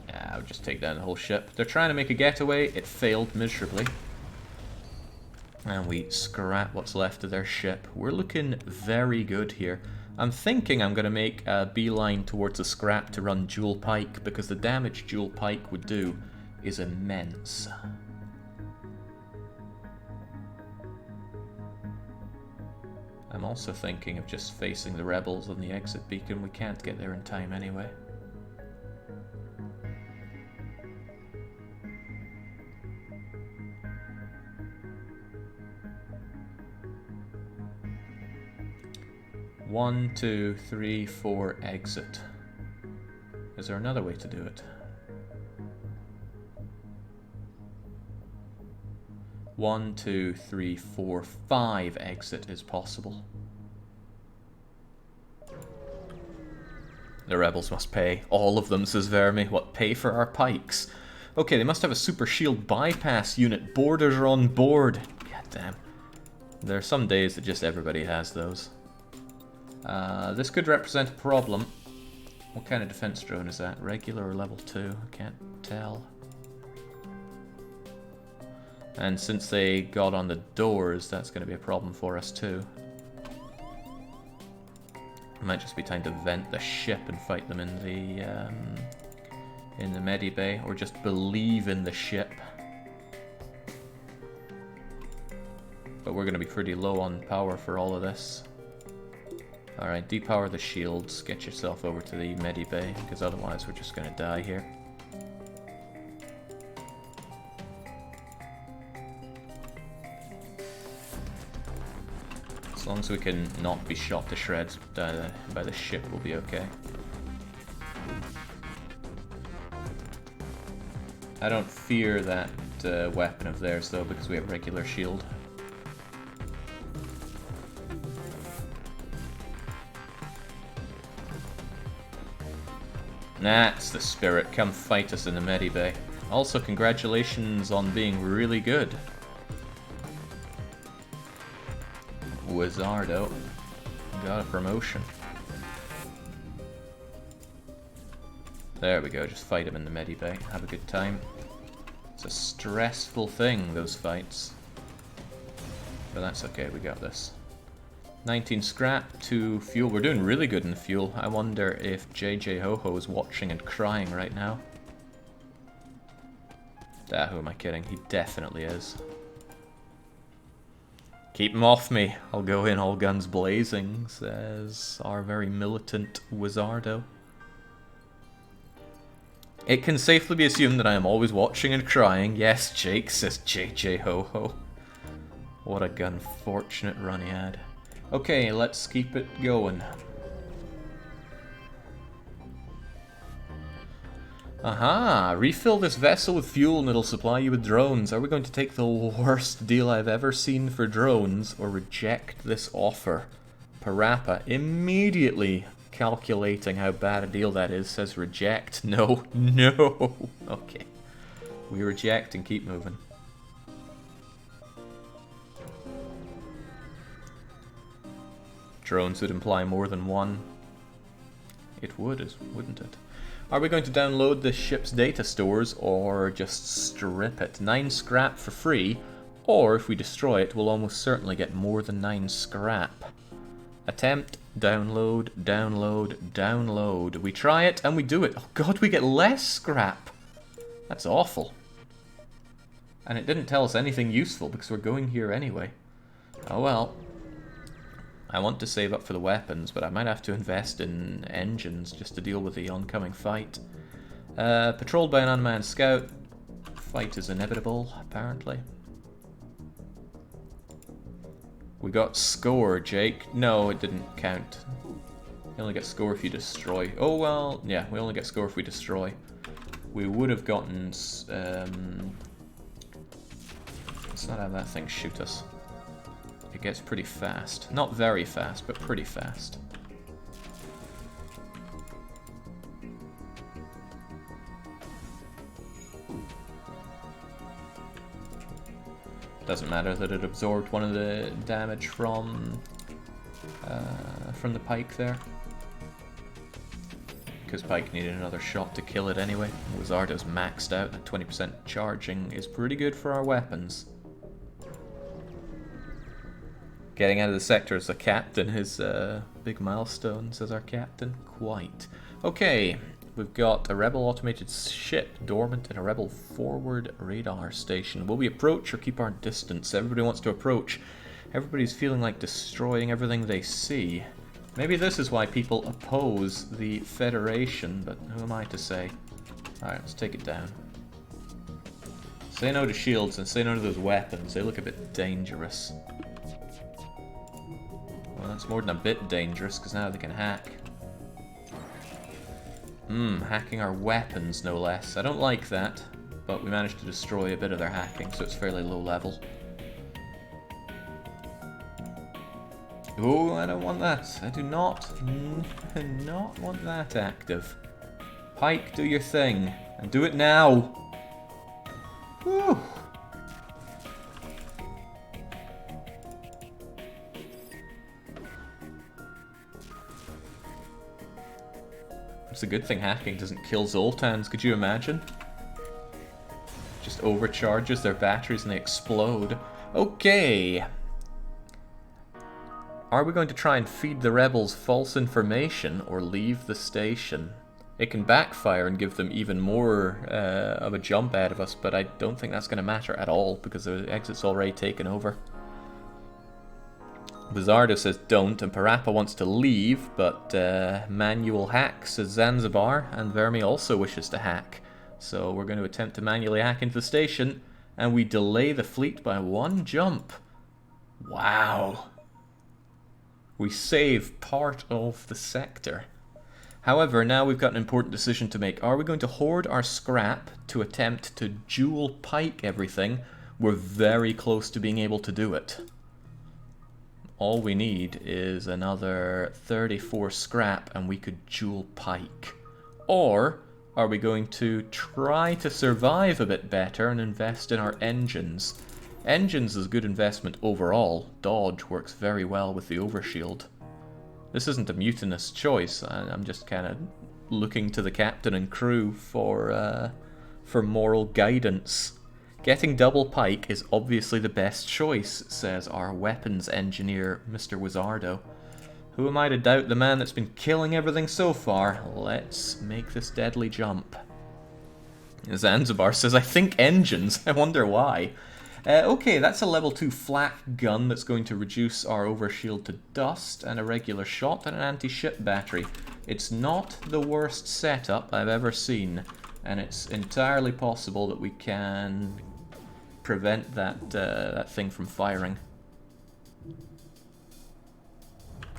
Yeah, I would just take down the whole ship. They're trying to make a getaway. It failed miserably. And we scrap what's left of their ship. We're looking very good here. I'm thinking I'm going to make a beeline towards the scrap to run dual pike, because the damage dual pike would do is immense. I'm also thinking of just facing the rebels on the exit beacon. We can't get there in time anyway. One, 2, 3, 4, exit. Is there another way to do it? 1, 2, 3, 4, 5 exit is possible. The rebels must pay. All of them, says Vermi. What, pay for our pikes? Okay, they must have a super shield bypass unit. Boarders are on board. God damn. There are some days that just everybody has those. This could represent a problem. What kind of defense drone is that? Regular or level 2? I can't tell. And since they got on the doors, that's going to be a problem for us too. It might just be time to vent the ship and fight them in the medibay, or just believe in the ship. But we're going to be pretty low on power for all of this. Alright, depower the shields, get yourself over to the medibay, because otherwise we're just going to die here. As long as we can not be shot to shreds by the ship, we'll be okay. I don't fear that weapon of theirs though, because we have regular shield. That's the spirit. Come fight us in the medibay. Also, congratulations on being really good, Wizardo. Got a promotion. There we go, just fight him in the medibay. Have a good time. It's a stressful thing, those fights. But that's okay, we got this. 19 scrap, 2 fuel. We're doing really good in the fuel. I wonder if JJ Ho-Ho is watching and crying right now. Who am I kidding? He definitely is. Keep him off me. I'll go in all guns blazing, says our very militant Wizardo. It can safely be assumed that I am always watching and crying. Yes, Jake, says JJ Ho-Ho. What a unfortunate run he had. Okay, let's keep it going. Aha! Refill this vessel with fuel and it'll supply you with drones. Are we going to take the worst deal I've ever seen for drones, or reject this offer? Parappa, immediately calculating how bad a deal that is, says reject. No, no. Okay. We reject and keep moving. Drones would imply more than one. It would, wouldn't it? Are we going to download the ship's data stores, or just strip it? 9 scrap for free, or if we destroy it, we'll almost certainly get more than 9 scrap. Attempt, download, download, download. We try it, and we do it. Oh god, we get less scrap! That's awful. And it didn't tell us anything useful, because we're going here anyway. Oh well. I want to save up for the weapons, but I might have to invest in engines just to deal with the oncoming fight. Patrolled by an unmanned scout. Fight is inevitable, apparently. We got score, Jake. No, it didn't count. You only get score if you destroy. Oh, well, yeah, we only get score if we destroy. We would have gotten... let's not have that thing shoot us. It gets pretty fast. Not very fast, but pretty fast. Doesn't matter that it absorbed one of the damage from the pike there. Because pike needed another shot to kill it anyway. Wizardo's maxed out at 20% charging is pretty good for our weapons. Getting out of the sector as a captain is a big milestone, says our captain. Quite. Okay, we've got a rebel automated ship dormant in a rebel forward radar station. Will we approach or keep our distance? Everybody wants to approach. Everybody's feeling like destroying everything they see. Maybe this is why people oppose the Federation, but who am I to say? Alright, let's take it down. Say no to shields and say no to those weapons. They look a bit dangerous. Well, that's more than a bit dangerous, because now they can hack. Hacking our weapons, no less. I don't like that, but we managed to destroy a bit of their hacking, so it's fairly low level. Oh, I don't want that. I do not want that active. Pike, do your thing. And do it now. Whew. It's a good thing hacking doesn't kill Zoltans, could you imagine? Just overcharges their batteries and they explode. Okay. Are we going to try and feed the rebels false information or leave the station? It can backfire and give them even more of a jump out of us, but I don't think that's going to matter at all because the exit's already taken over. Bizardo says don't, and Parappa wants to leave, but manual hack says Zanzibar, and Vermi also wishes to hack. So we're going to attempt to manually hack into the station, and we delay the fleet by 1 jump. Wow. We save part of the sector. However, now we've got an important decision to make. Are we going to hoard our scrap to attempt to dual pike everything? We're very close to being able to do it. All we need is another 34 scrap and we could dual pike. Or are we going to try to survive a bit better and invest in our engines? Engines is a good investment overall. Dodge works very well with the overshield. This isn't a mutinous choice. I'm just kind of looking to the captain and crew for moral guidance. Getting double pike is obviously the best choice, says our weapons engineer, Mr. Wizardo. Who am I to doubt the man that's been killing everything so far? Let's make this deadly jump. Zanzibar says, I think engines. I wonder why. Okay, that's a level 2 flak gun that's going to reduce our overshield to dust, and a regular shot and an anti-ship battery. It's not the worst setup I've ever seen, and it's entirely possible that we can prevent that thing from firing.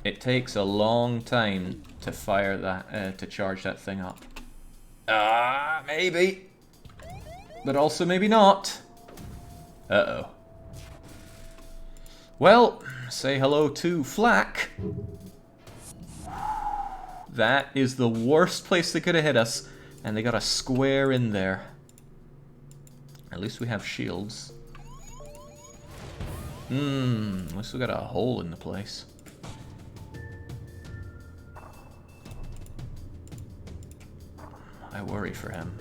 It takes a long time to fire that, to charge that thing up. Maybe. But also maybe not. Uh-oh. Well, say hello to flak. That is the worst place they could have hit us, and they got a square in there. At least we have shields. At least we got a hole in the place. I worry for him.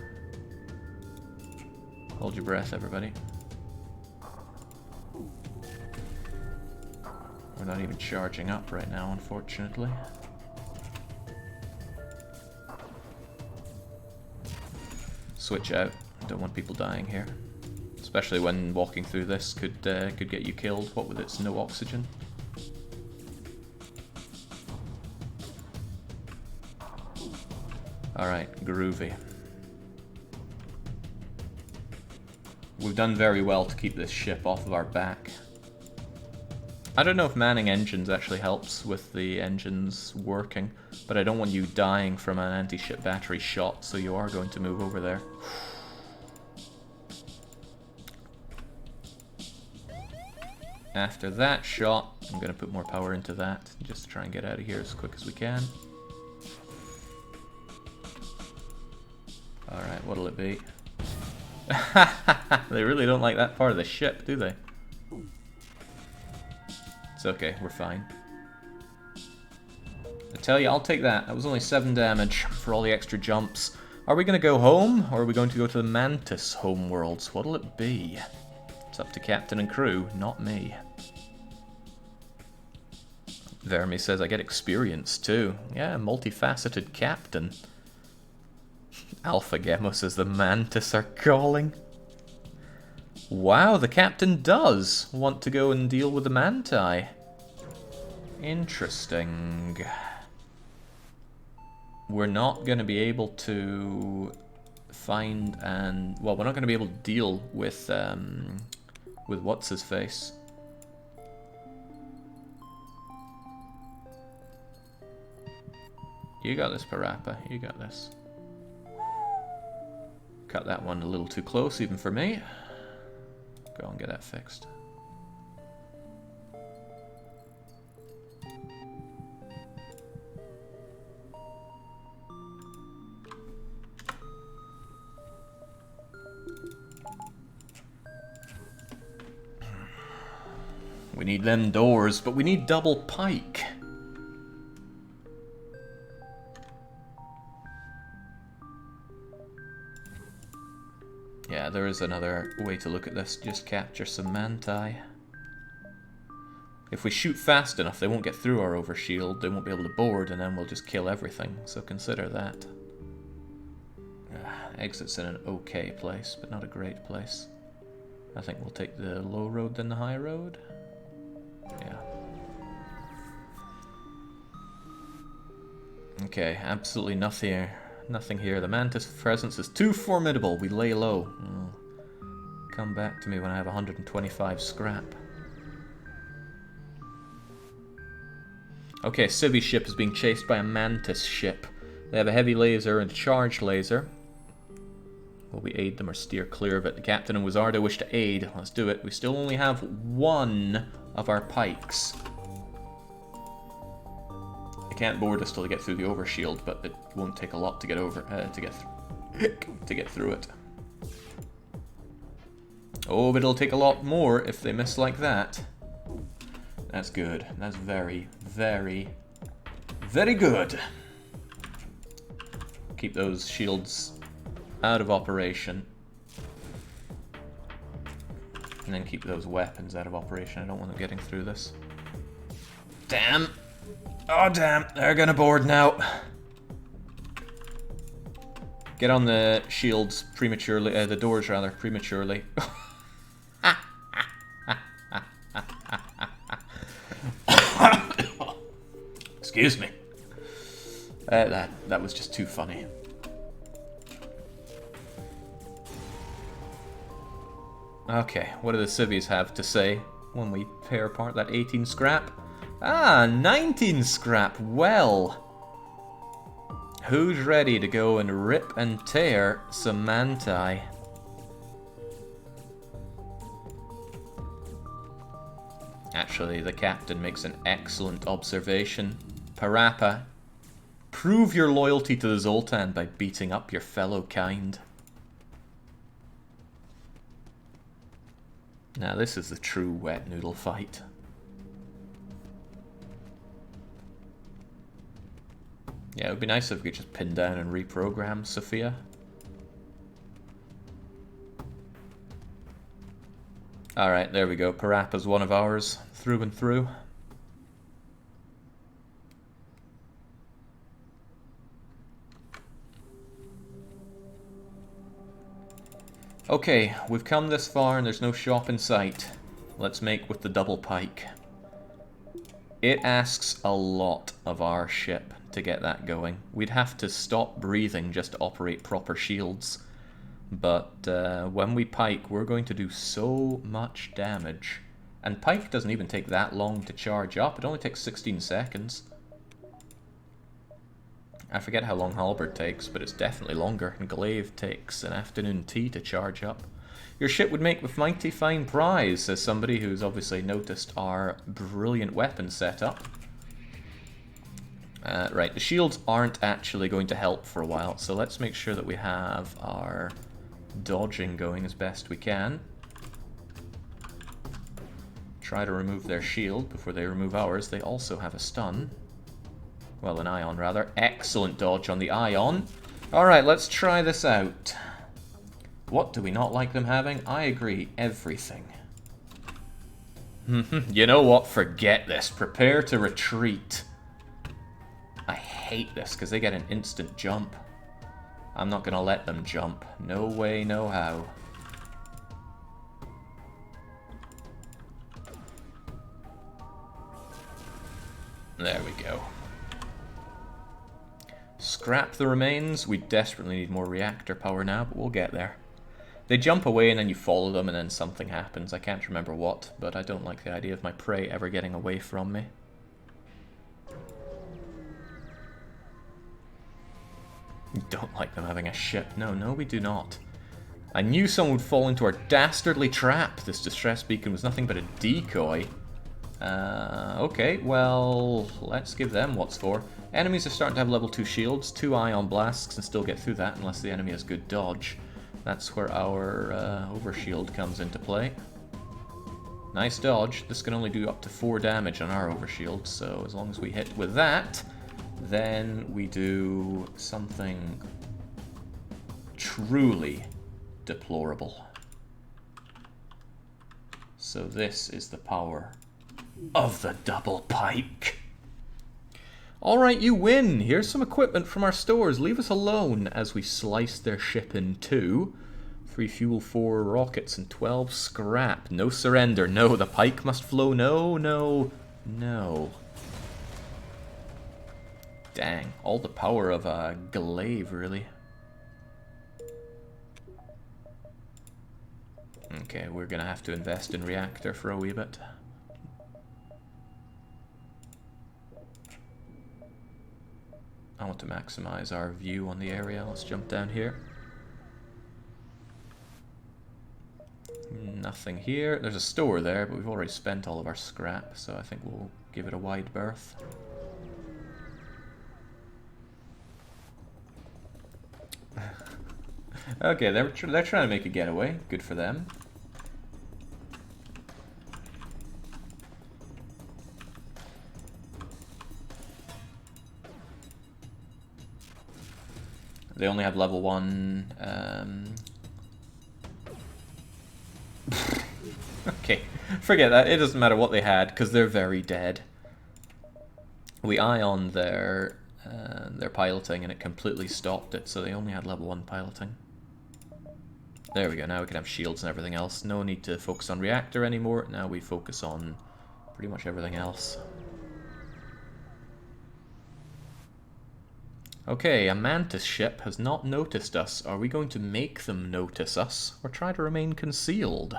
Hold your breath, everybody. We're not even charging up right now, unfortunately. Switch out. Don't want people dying here. Especially when walking through this could get you killed, what with its no oxygen. Alright, groovy. We've done very well to keep this ship off of our back. I don't know if manning engines actually helps with the engines working, but I don't want you dying from an anti-ship battery shot, so you are going to move over there. After that shot, I'm going to put more power into that, just to try and get out of here as quick as we can. Alright, what'll it be? They really don't like that part of the ship, do they? It's okay, we're fine. I tell you, I'll take that. That was only 7 damage for all the extra jumps. Are we going to go home, or are we going to go to the Mantis homeworlds? What'll it be? It's up to captain and crew, not me. Vermi says I get experience too. Yeah, multifaceted captain. Alpha Gemo says the Mantis are calling. Wow, the captain does want to go and deal with the Manti. Interesting. We're not going to be able to find and... Well, we're not going to be able to deal with what's-his-face. You got this, Parappa. You got this. Cut that one a little too close, even for me. Go and get that fixed. We need them doors, but we need double pike. Yeah, there is another way to look at this. Just capture some manti. If we shoot fast enough, they won't get through our overshield, they won't be able to board, and then we'll just kill everything, so consider that. Exit's in an okay place, but not a great place. I think we'll take the low road than the high road. Yeah. Okay, absolutely nothing here. The Mantis presence is too formidable. We lay low. Come back to me when I have 125 scrap. Okay, Civi's ship is being chased by a Mantis ship. They have a heavy laser and a charged laser. Will we aid them or steer clear of it? The captain and Wizardo wish to aid. Let's do it. We still only have one of our pikes. They can't board us till they get through the overshield, but it won't take a lot to get over to get through it. Oh, but it'll take a lot more if they miss like that. That's good. That's very, very, very good. Keep those shields out of operation. And then keep those weapons out of operation. I don't want them getting through this. Damn. Oh, damn. They're gonna board now. Get on the shields prematurely. The doors, rather, prematurely. Excuse me. That was just too funny. Okay, what do the civvies have to say when we tear apart that 18 scrap? Ah, 19 scrap. Well, who's ready to go and rip and tear some manti? Actually, the captain makes an excellent observation. Parappa, prove your loyalty to the Zoltan by beating up your fellow kind. Now this is the true wet noodle fight. Yeah, it would be nice if we could just pin down and reprogram Sophia. Alright, there we go. Parappa's one of ours, through and through. Okay, we've come this far and there's no shop in sight. Let's make with the double pike. It asks a lot of our ship to get that going. We'd have to stop breathing just to operate proper shields. But when we pike, we're going to do so much damage. And pike doesn't even take that long to charge up. It only takes 16 seconds. I forget how long halberd takes, but it's definitely longer. And glaive takes an afternoon tea to charge up. Your ship would make with mighty fine prize, says somebody who's obviously noticed our brilliant weapon setup. Right, the shields aren't actually going to help for a while, so let's make sure that we have our dodging going as best we can. Try to remove their shield before they remove ours. They also have a stun. Well, an ion, rather. Excellent dodge on the ion. Alright, let's try this out. What do we not like them having? I agree, everything. You know what? Forget this. Prepare to retreat. I hate this, because they get an instant jump. I'm not going to let them jump. No way, no how. There we go. Scrap the remains. We desperately need more reactor power now, but we'll get there. They jump away and then you follow them and then something happens. I can't remember what, but I don't like the idea of my prey ever getting away from me. We don't like them having a ship. No, we do not. I knew someone would fall into our dastardly trap. This distress beacon was nothing but a decoy. Okay, well, let's give them what's for. Enemies are starting to have level 2 shields. 2 ion blasts and still get through that unless the enemy has good dodge. That's where our overshield comes into play. Nice dodge. This can only do up to 4 damage on our overshield, so as long as we hit with that, then we do something truly deplorable. So this is the power of the double pike. Alright, you win! Here's some equipment from our stores. Leave us alone as we slice their ship in two. 3 fuel, 4 rockets, and 12 scrap. No surrender. No, the pike must flow. No, no, no. Dang, all the power of a glaive, really. Okay, we're gonna have to invest in reactor for a wee bit. I want to maximize our view on the area. Let's jump down here. Nothing here. There's a store there, but we've already spent all of our scrap, so I think we'll give it a wide berth. Okay, they're trying to make a getaway. Good for them. They only have level 1. Okay, forget that. It doesn't matter what they had, because they're very dead. We ion their piloting, and it completely stopped it, so they only had level 1 piloting. There we go, now we can have shields and everything else. No need to focus on reactor anymore. Now we focus on pretty much everything else. Okay, a mantis ship has not noticed us. Are we going to make them notice us, or try to remain concealed?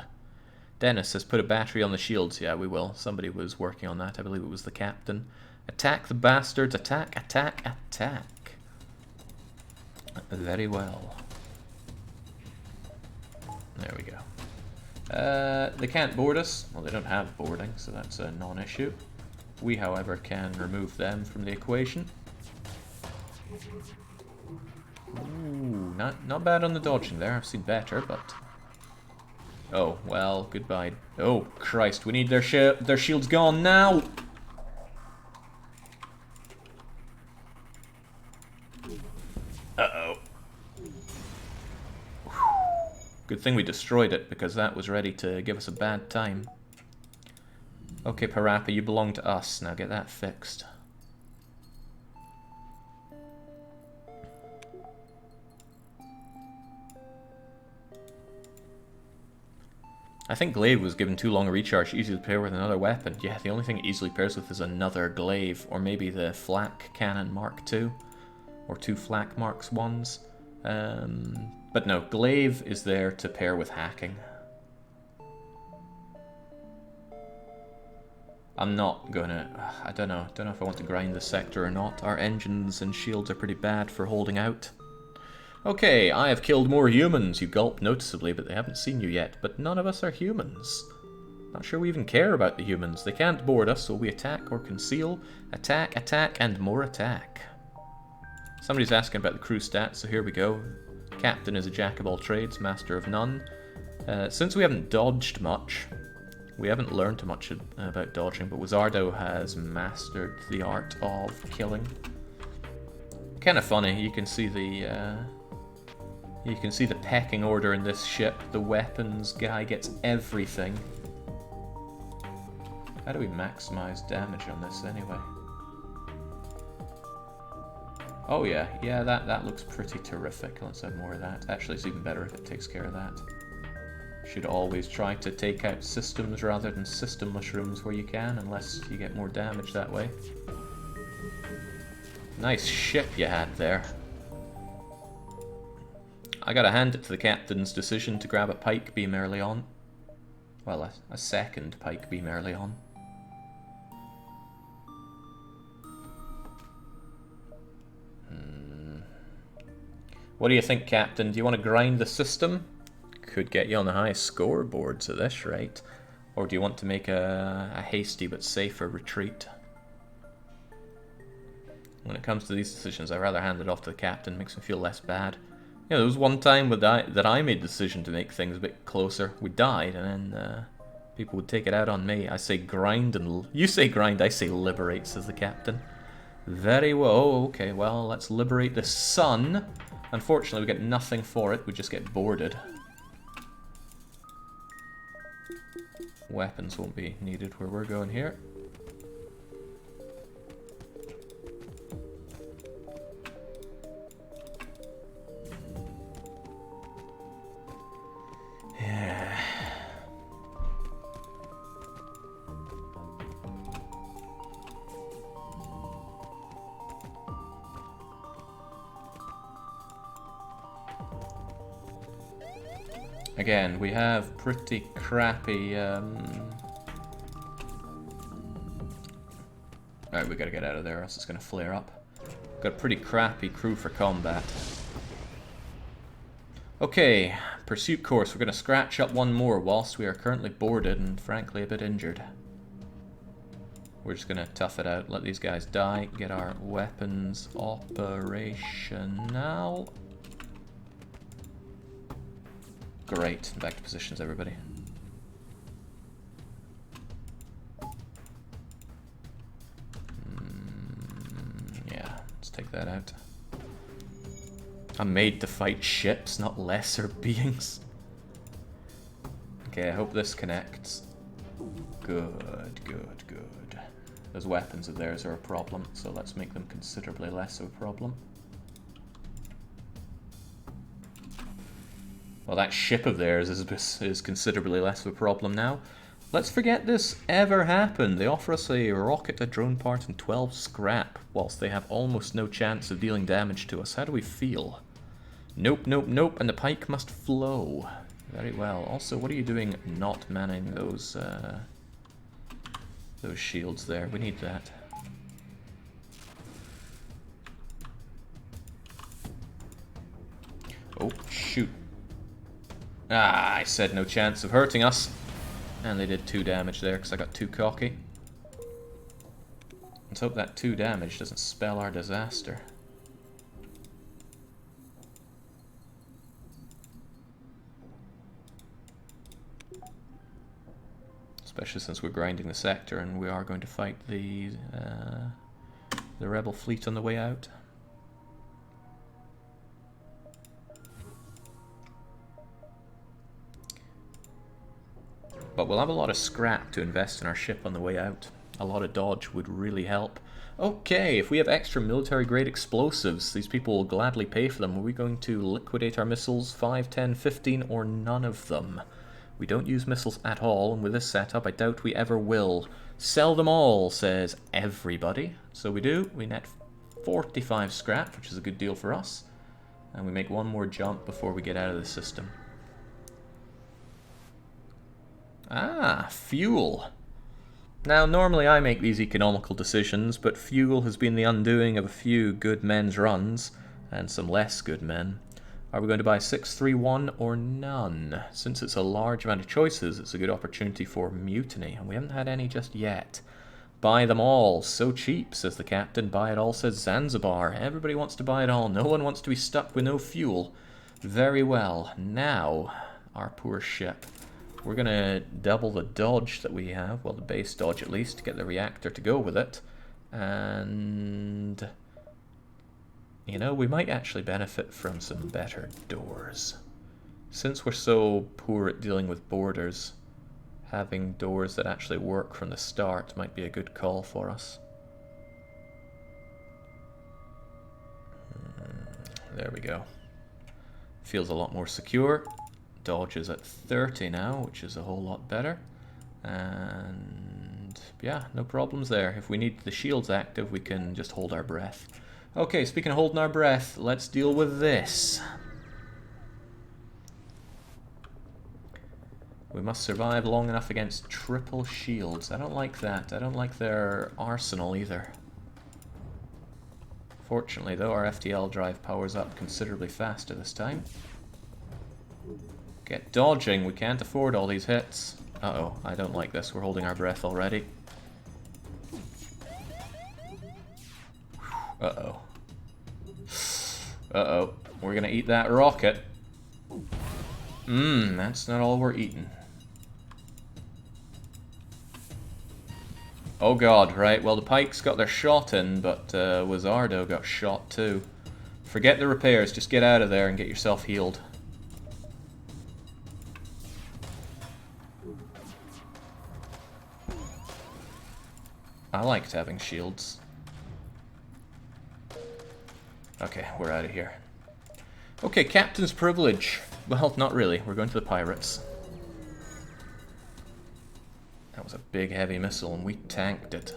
Dennis has put a battery on the shields. Yeah, we will. Somebody was working on that. I believe it was the captain. Attack the bastards. Attack, attack, attack. Very well. There we go. They can't board us. Well, they don't have boarding, so that's a non-issue. We, however, can remove them from the equation. Ooh, not bad on the dodging there. I've seen better, but... Oh, well, goodbye. Oh, Christ, we need their shields gone now! Uh-oh. Good thing we destroyed it, because that was ready to give us a bad time. Okay, Parappa, you belong to us. Now get that fixed. I think Glaive was given too long a recharge, easy to pair with another weapon. Yeah, the only thing it easily pairs with is another Glaive, or maybe the Flak Cannon Mark II, or 2 Flak Marks 1s. But no, Glaive is there to pair with hacking. I'm not gonna... I don't know if I want to grind this sector or not. Our engines and shields are pretty bad for holding out. Okay, I have killed more humans. You gulp noticeably, but they haven't seen you yet. But none of us are humans. Not sure we even care about the humans. They can't board us, so we attack or conceal. Attack, attack, and more attack. Somebody's asking about the crew stats, so here we go. Captain is a jack of all trades, master of none. Since we haven't dodged much, we haven't learned much about dodging, but Wizardo has mastered the art of killing. Kind of funny, you can see the pecking order in this ship. The weapons guy gets everything. How do we maximize damage on this anyway? Oh yeah, that looks pretty terrific. Let's have more of that. Actually, it's even better if it takes care of that. Should always try to take out systems rather than systemless rooms where you can, unless you get more damage that way. Nice ship you had there. I gotta hand it to the captain's decision to grab a pike beam early on. Well, a second pike beam early on. What do you think, Captain? Do you want to grind the system? Could get you on the highest scoreboards at this rate. Or do you want to make a hasty but safer retreat? When it comes to these decisions, I'd rather hand it off to the captain. Makes me feel less bad. You know, there was one time that I made the decision to make things a bit closer. We died, and then People would take it out on me. I say grind and... You say grind, I say liberate, says the captain. Very well. Oh, okay, well, let's liberate the sun. Unfortunately, we get nothing for it. We just get boarded. Weapons won't be needed where we're going here. Yeah. Again, we have pretty crappy... Alright, we gotta get out of there, or else it's gonna flare up. Got a pretty crappy crew for combat. Okay, pursuit course. We're gonna scratch up one more whilst we are currently boarded and frankly a bit injured. We're just gonna tough it out, let these guys die, get our weapons operational. Great, back to positions, everybody. Yeah, let's take that out. I'm made to fight ships, not lesser beings. Okay, I hope this connects. Good, good, good. Those weapons of theirs are a problem, so let's make them considerably less of a problem. Well, that ship of theirs is considerably less of a problem now. Let's forget this ever happened. They offer us a rocket, a drone part, and 12 scrap, whilst they have almost no chance of dealing damage to us. How do we feel? Nope, nope, nope, and the pike must flow. Very well. Also, what are you doing not manning those shields there? We need that. Oh, shoot. Ah, I said no chance of hurting us. And they did 2 damage there because I got too cocky. Let's hope that 2 damage doesn't spell our disaster. Especially since we're grinding the sector and we are going to fight the rebel fleet on the way out. But we'll have a lot of scrap to invest in our ship on the way out. A lot of dodge would really help. Okay, if we have extra military-grade explosives, these people will gladly pay for them. Are we going to liquidate our missiles? 5, 10, 15, or none of them? We don't use missiles at all, and with this setup, I doubt we ever will. Sell them all, says everybody. So we do. We net 45 scrap, which is a good deal for us. And we make one more jump before we get out of the system. Ah, fuel. Now, normally I make these economical decisions, but fuel has been the undoing of a few good men's runs, and some less good men. Are we going to buy 631 or none? Since it's a large amount of choices, it's a good opportunity for mutiny, and we haven't had any just yet. Buy them all. So cheap, says the captain. Buy it all, says Zanzibar. Everybody wants to buy it all. No one wants to be stuck with no fuel. Very well. Now, our poor ship. We're going to double the dodge that we have, well, the base dodge at least, to get the reactor to go with it. And, you know, we might actually benefit from some better doors. Since we're so poor at dealing with borders, having doors that actually work from the start might be a good call for us. There we go. Feels a lot more secure. Dodge is at 30 now, which is a whole lot better. And yeah, no problems there. If we need the shields active, we can just hold our breath. Okay, speaking of holding our breath, let's deal with this. We must survive long enough against triple shields. I don't like that. I don't like their arsenal either. Fortunately though, our FTL drive powers up considerably faster this time. Get dodging, we can't afford all these hits. Uh-oh, I don't like this, we're holding our breath already. Uh-oh. Uh-oh, we're gonna eat that rocket. That's not all we're eating. Oh god, right, well the pikes got their shot in, but Wizardo got shot too. Forget the repairs, just get out of there and get yourself healed. I liked having shields. Okay, we're out of here. Okay, Captain's Privilege. Well, not really. We're going to the pirates. That was a big heavy missile and we tanked it.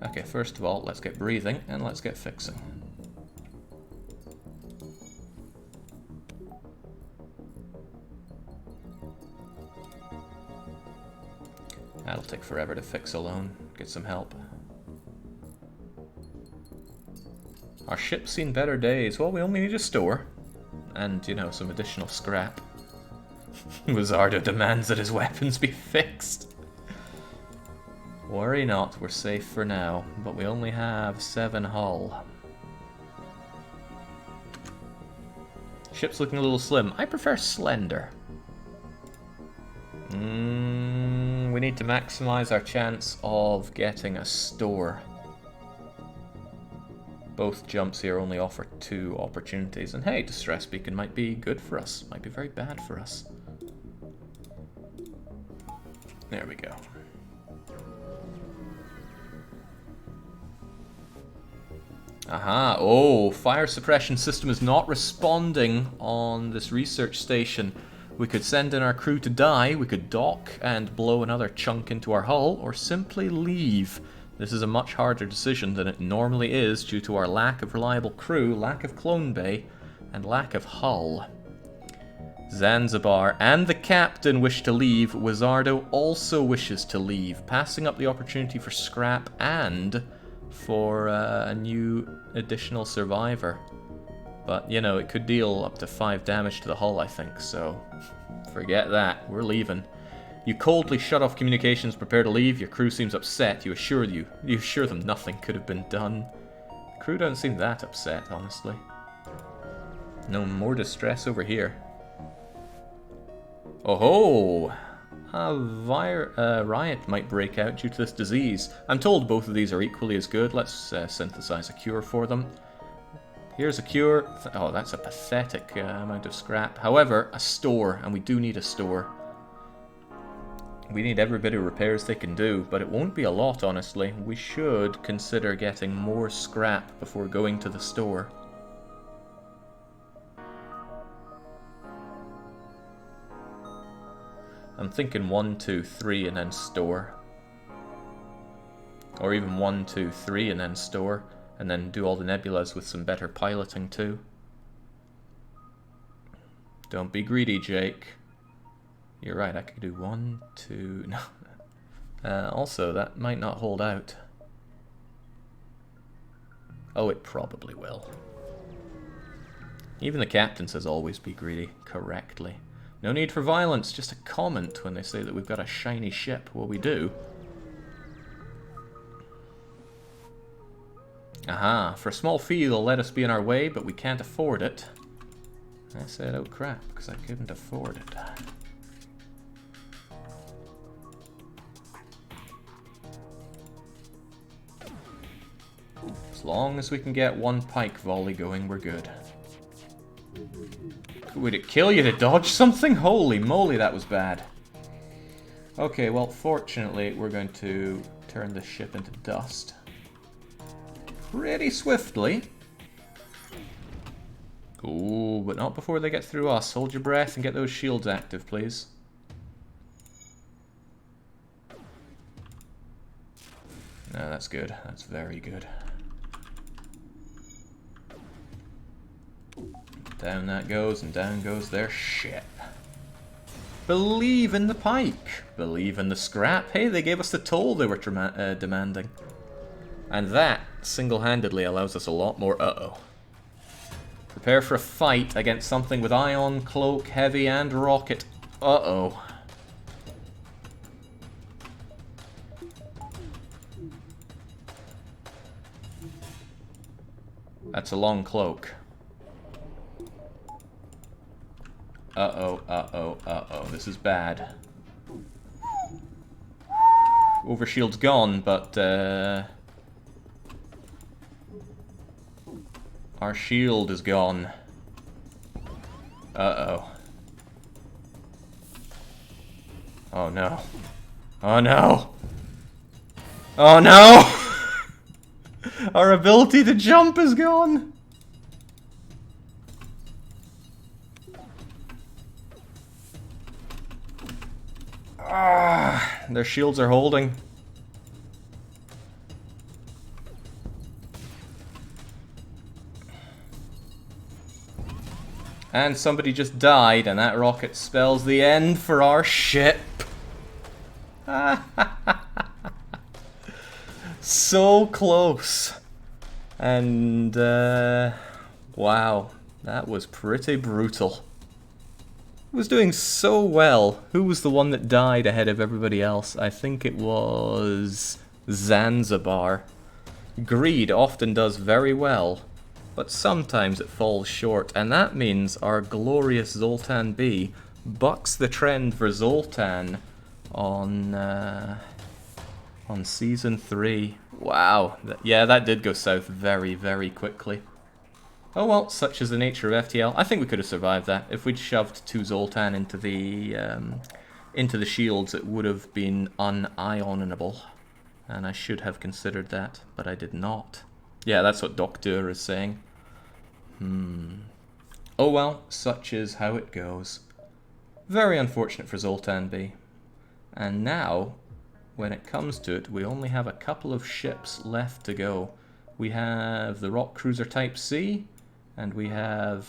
Okay, first of all, let's get breathing and let's get fixing. That'll take forever to fix alone. Get some help. Our ship's seen better days. Well, we only need a store. And, you know, some additional scrap. Wizardo demands that his weapons be fixed. Worry not, we're safe for now. But we only have 7 hull. Ship's looking a little slim. I prefer slender. We need to maximize our chance of getting a store. Both jumps here only offer 2 opportunities. And hey, Distress Beacon might be good for us. Might be very bad for us. There we go. Aha, oh, fire suppression system is not responding on this research station. We could send in our crew to die, we could dock and blow another chunk into our hull, or simply leave. This is a much harder decision than it normally is due to our lack of reliable crew, lack of clone bay, and lack of hull. Zanzibar and the captain wish to leave. Wizardo also wishes to leave, passing up the opportunity for scrap and for a new additional survivor. But, you know, it could deal up to 5 damage to the hull, I think, so forget that. We're leaving. You coldly shut off communications, prepare to leave. Your crew seems upset. You assure them nothing could have been done. The crew don't seem that upset, honestly. No more distress over here. Oh ho! A riot might break out due to this disease. I'm told both of these are equally as good. Let's synthesize a cure for them. Here's a cure. Oh, that's a pathetic amount of scrap. However, a store, and we do need a store. We need every bit of repairs they can do, but it won't be a lot, honestly. We should consider getting more scrap before going to the store. I'm thinking 1, 2, 3 and then store. Or even 1, 2, 3 and then store. And then do all the nebulas with some better piloting too. Don't be greedy, Jake. You're right, I could do 1, 2... No. Also, that might not hold out. Oh, it probably will. Even the captain says always be greedy, correctly. No need for violence, just a comment when they say that we've got a shiny ship. Well, we do. Aha, for a small fee they'll let us be in our way, but we can't afford it. I said, oh crap, because I couldn't afford it. As long as we can get 1 pike volley going, we're good. Would it kill you to dodge something? Holy moly, that was bad. Okay, well, fortunately, we're going to turn the ship into dust. Pretty swiftly. Ooh, but not before they get through us. Hold your breath and get those shields active, please. No, that's good. That's very good. Down that goes, and down goes their ship. Believe in the pike. Believe in the scrap. Hey, they gave us the toll they were demanding. And that, single-handedly, allows us a lot more... Uh-oh. Prepare for a fight against something with ion, cloak, heavy, and rocket. Uh-oh. That's a long cloak. Uh-oh, uh-oh, uh-oh. This is bad. overshield's gone, but our shield is gone. Uh-oh. Oh no. Oh no! Oh no! Our ability to jump is gone! Ah, their shields are holding. And somebody just died, and that rocket spells the end for our ship. So close. And, wow. That was pretty brutal. It was doing so well. Who was the one that died ahead of everybody else? I think it was Zanzibar. Greed often does very well, but sometimes it falls short, and that means our glorious Zoltan B bucks the trend for Zoltan on Season 3. Wow. Yeah, that did go south very, very quickly. Oh well, such is the nature of FTL. I think we could have survived that. If we'd shoved 2 Zoltan into the shields, it would have been unionable. And I should have considered that, but I did not. Yeah, that's what Doctor is saying. Oh well, such is how it goes. Very unfortunate for Zoltan B. And now, when it comes to it, we only have a couple of ships left to go. We have the Rock Cruiser Type C, and we have...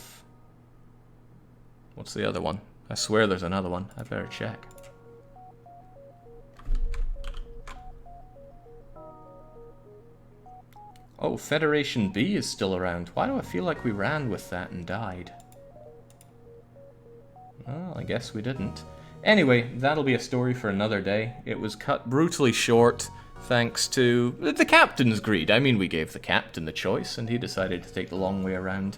what's the other one? I swear there's another one. I better check. Oh, Federation B is still around. Why do I feel like we ran with that and died? Well, I guess we didn't. Anyway, that'll be a story for another day. It was cut brutally short, thanks to the captain's greed. I mean, we gave the captain the choice, and he decided to take the long way around.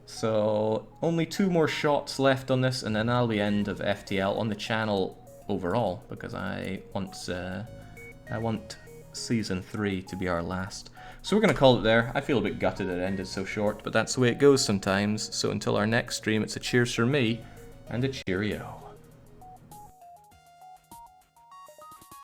So, only 2 more shots left on this, and then that'll be the end of FTL on the channel overall, because I want Season 3 to be our last. So we're going to call it there. I feel a bit gutted it ended so short, but that's the way it goes sometimes. So until our next stream, it's a cheers from me, and a cheerio.